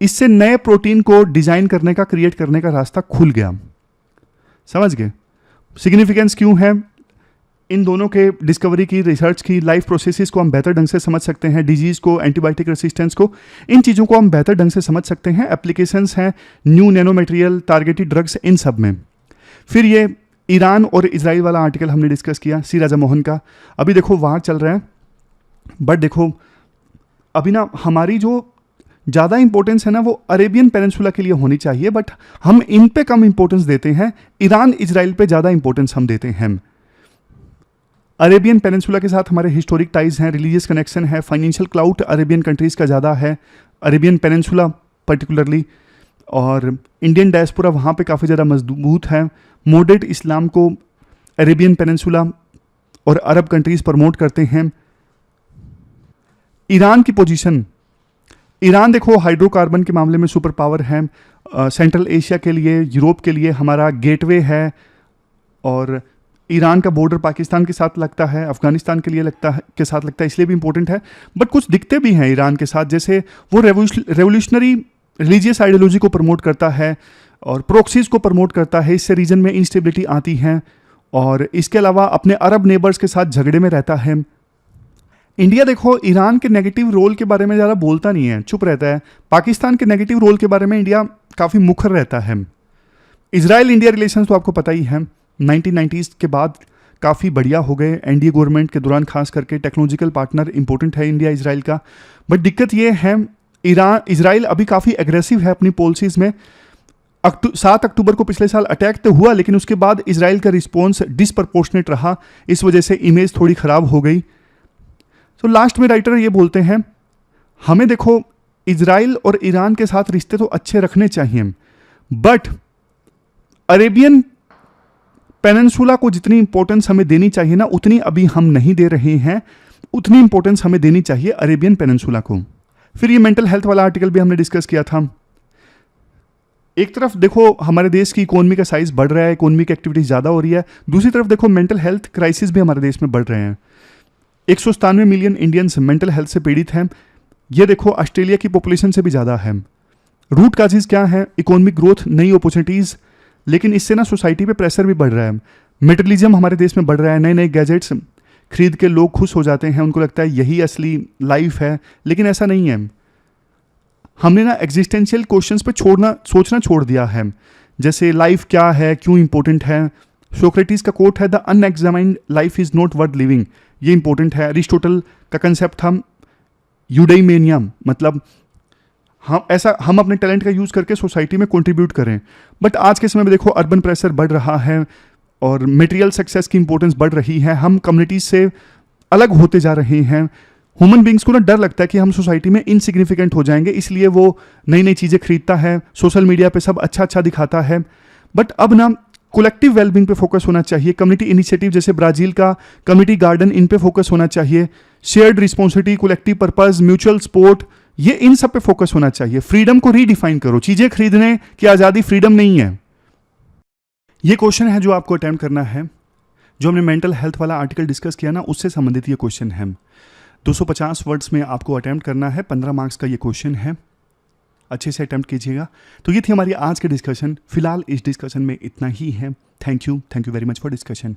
इससे नए प्रोटीन को डिजाइन करने का, क्रिएट करने का रास्ता खुल गया। समझ गए सिग्निफिकेंस क्यों है इन दोनों के डिस्कवरी की, रिसर्च की? लाइफ प्रोसेसेस को हम बेहतर ढंग से समझ सकते हैं, डिजीज को, एंटीबायोटिक रेसिस्टेंस को, इन चीज़ों को हम बेहतर ढंग से समझ सकते हैं। एप्लीकेशंस हैं new nano material, targeted drugs, इन सब में। फिर ये ईरान और इजराइल वाला आर्टिकल हमने डिस्कस किया, सी राजा मोहन का। अभी देखो वार चल रहा है, बट देखो अभी ना हमारी जो ज़्यादा इंपॉर्टेंस है ना वो अरेबियन पेनिनसुला के लिए होनी चाहिए, बट हम इन पे कम इंपॉर्टेंस देते हैं। ईरान इजराइल पे ज़्यादा इंपॉर्टेंस हम देते हैं। अरेबियन पेनिनसुला के साथ हमारे हिस्टोरिक टाइज हैं, रिलीजियस कनेक्शन है, फाइनेंशियल क्लाउट अरेबियन कंट्रीज़ का ज़्यादा है, अरेबियन पेनिनसुला पर्टिकुलरली, और इंडियन डायस्पोरा वहाँ पे काफ़ी ज़्यादा मजबूत है। मॉडरेट इस्लाम को अरेबियन पेनिनसुला और अरब कंट्रीज़ प्रमोट करते हैं। ईरान की पोजीशन, ईरान देखो हाइड्रोकार्बन के मामले में सुपर पावर है, सेंट्रल एशिया के लिए, यूरोप के लिए हमारा गेटवे है, और ईरान का बॉर्डर पाकिस्तान के साथ लगता है, अफगानिस्तान के लिए के साथ लगता है, इसलिए भी इंपॉर्टेंट है। बट कुछ दिक्कतें भी हैं ईरान के साथ, जैसे वो रेवोल्यूशनरी रिलीजियस आइडियोलॉजी को प्रमोट करता है और प्रोक्सीज को प्रमोट करता है, इससे रीजन में इंस्टेबिलिटी आती है, और इसके अलावा अपने अरब नेबर्स के साथ झगड़े में रहता है। इंडिया देखो ईरान के नेगेटिव रोल के बारे में ज़्यादा बोलता नहीं है, चुप रहता है। पाकिस्तान के नेगेटिव रोल के बारे में इंडिया काफ़ी मुखर रहता है। इजराइल इंडिया रिलेशंस तो आपको पता ही है, 1990s के बाद काफ़ी बढ़िया हो गए। एनडीए गवर्नमेंट के दौरान खास करके टेक्नोलॉजिकल पार्टनर इंपॉर्टेंट है इंडिया इजराइल का। बट दिक्कत ये है इजराइल अभी काफ़ी एग्रेसिव है अपनी पॉलिसीज़ में। 7 अक्टूबर को पिछले साल अटैक तो हुआ, लेकिन उसके बाद इजराइल का रिस्पॉन्स डिसप्रपोर्शनेट रहा, इस वजह से इमेज थोड़ी ख़राब हो गई। तो लास्ट में राइटर ये बोलते हैं, हमें देखो इजराइल और ईरान के साथ रिश्ते तो अच्छे रखने चाहिए, बट अरेबियन पेनिनसुला को जितनी इंपॉर्टेंस हमें देनी चाहिए ना, उतनी अभी हम नहीं दे रहे हैं। उतनी इंपॉर्टेंस हमें देनी चाहिए अरेबियन पेनिनसुला को। फिर ये मेंटल हेल्थ वाला आर्टिकल भी हमने डिस्कस किया था। एक तरफ देखो हमारे देश की इकोनॉमी का साइज बढ़ रहा है, इकोनॉमिक एक्टिविटी ज़्यादा हो रही है, दूसरी तरफ देखो मेंटल हेल्थ क्राइसिस भी हमारे देश में बढ़ रहे हैं। 197 मिलियन इंडियंस मेंटल हेल्थ से पीड़ित हैं। ये देखो ऑस्ट्रेलिया की पॉपुलेशन से भी ज़्यादा है। रूट काजेज क्या है? इकोनॉमिक ग्रोथ, नई अपॉर्चुनिटीज़, लेकिन इससे ना सोसाइटी पे प्रेशर भी बढ़ रहा है। मेटेरियलिज्म हमारे देश में बढ़ रहा है, नए नए गैजेट्स खरीद के लोग खुश हो जाते हैं, उनको लगता है यही असली लाइफ है, लेकिन ऐसा नहीं है। हमने ना एग्जिस्टेंशियल क्वेश्चंस पे सोचना छोड़ दिया है, जैसे लाइफ क्या है, क्यों इंपॉर्टेंट है। सोक्रेटिस का कोट है, the unexamined life is not worth living, ये इंपॉर्टेंट है। अरिस्टोटल का कंसेप्ट था यूडेइमेनिया, मतलब हम अपने टैलेंट का यूज़ करके सोसाइटी में कंट्रीब्यूट करें। बट आज के समय में देखो अर्बन प्रेशर बढ़ रहा है और मटेरियल सक्सेस की इंपॉर्टेंस बढ़ रही है, हम कम्युनिटीज से अलग होते जा रहे हैं। ह्यूमन बींग्स को ना डर लगता है कि हम सोसाइटी में इनसिग्निफिकेंट हो जाएंगे, इसलिए वो नई नई चीज़ें खरीदता है, सोशल मीडिया पे सब अच्छा अच्छा दिखाता है। बट अब ना कलेक्टिव वेलबींग पे फोकस होना चाहिए, कम्युनिटी इनिशिएटिव जैसे ब्राज़ील का कम्युनिटी गार्डन, इन पे फोकस होना चाहिए। Shared responsibility, collective purpose, mutual support, ये इन सब पे फोकस होना चाहिए। फ्रीडम को रीडिफाइन करो। चीजें खरीदने की आजादी फ्रीडम नहीं है। ये क्वेश्चन है जो आपको अटेम्प्ट करना है। जो हमने मेंटल हेल्थ वाला आर्टिकल डिस्कस किया ना, उससे संबंधित ये क्वेश्चन है। 250 वर्ड्स में आपको अटेम्प्ट करना है। 15 मार्क्स का ये क्वेश्चन है। अच्छे से अटेम्प्ट कीजिएगा। तो ये थी हमारी आज की डिस्कशन। फिलहाल इस डिस्कशन में इतना ही है। Thank you very much for discussion.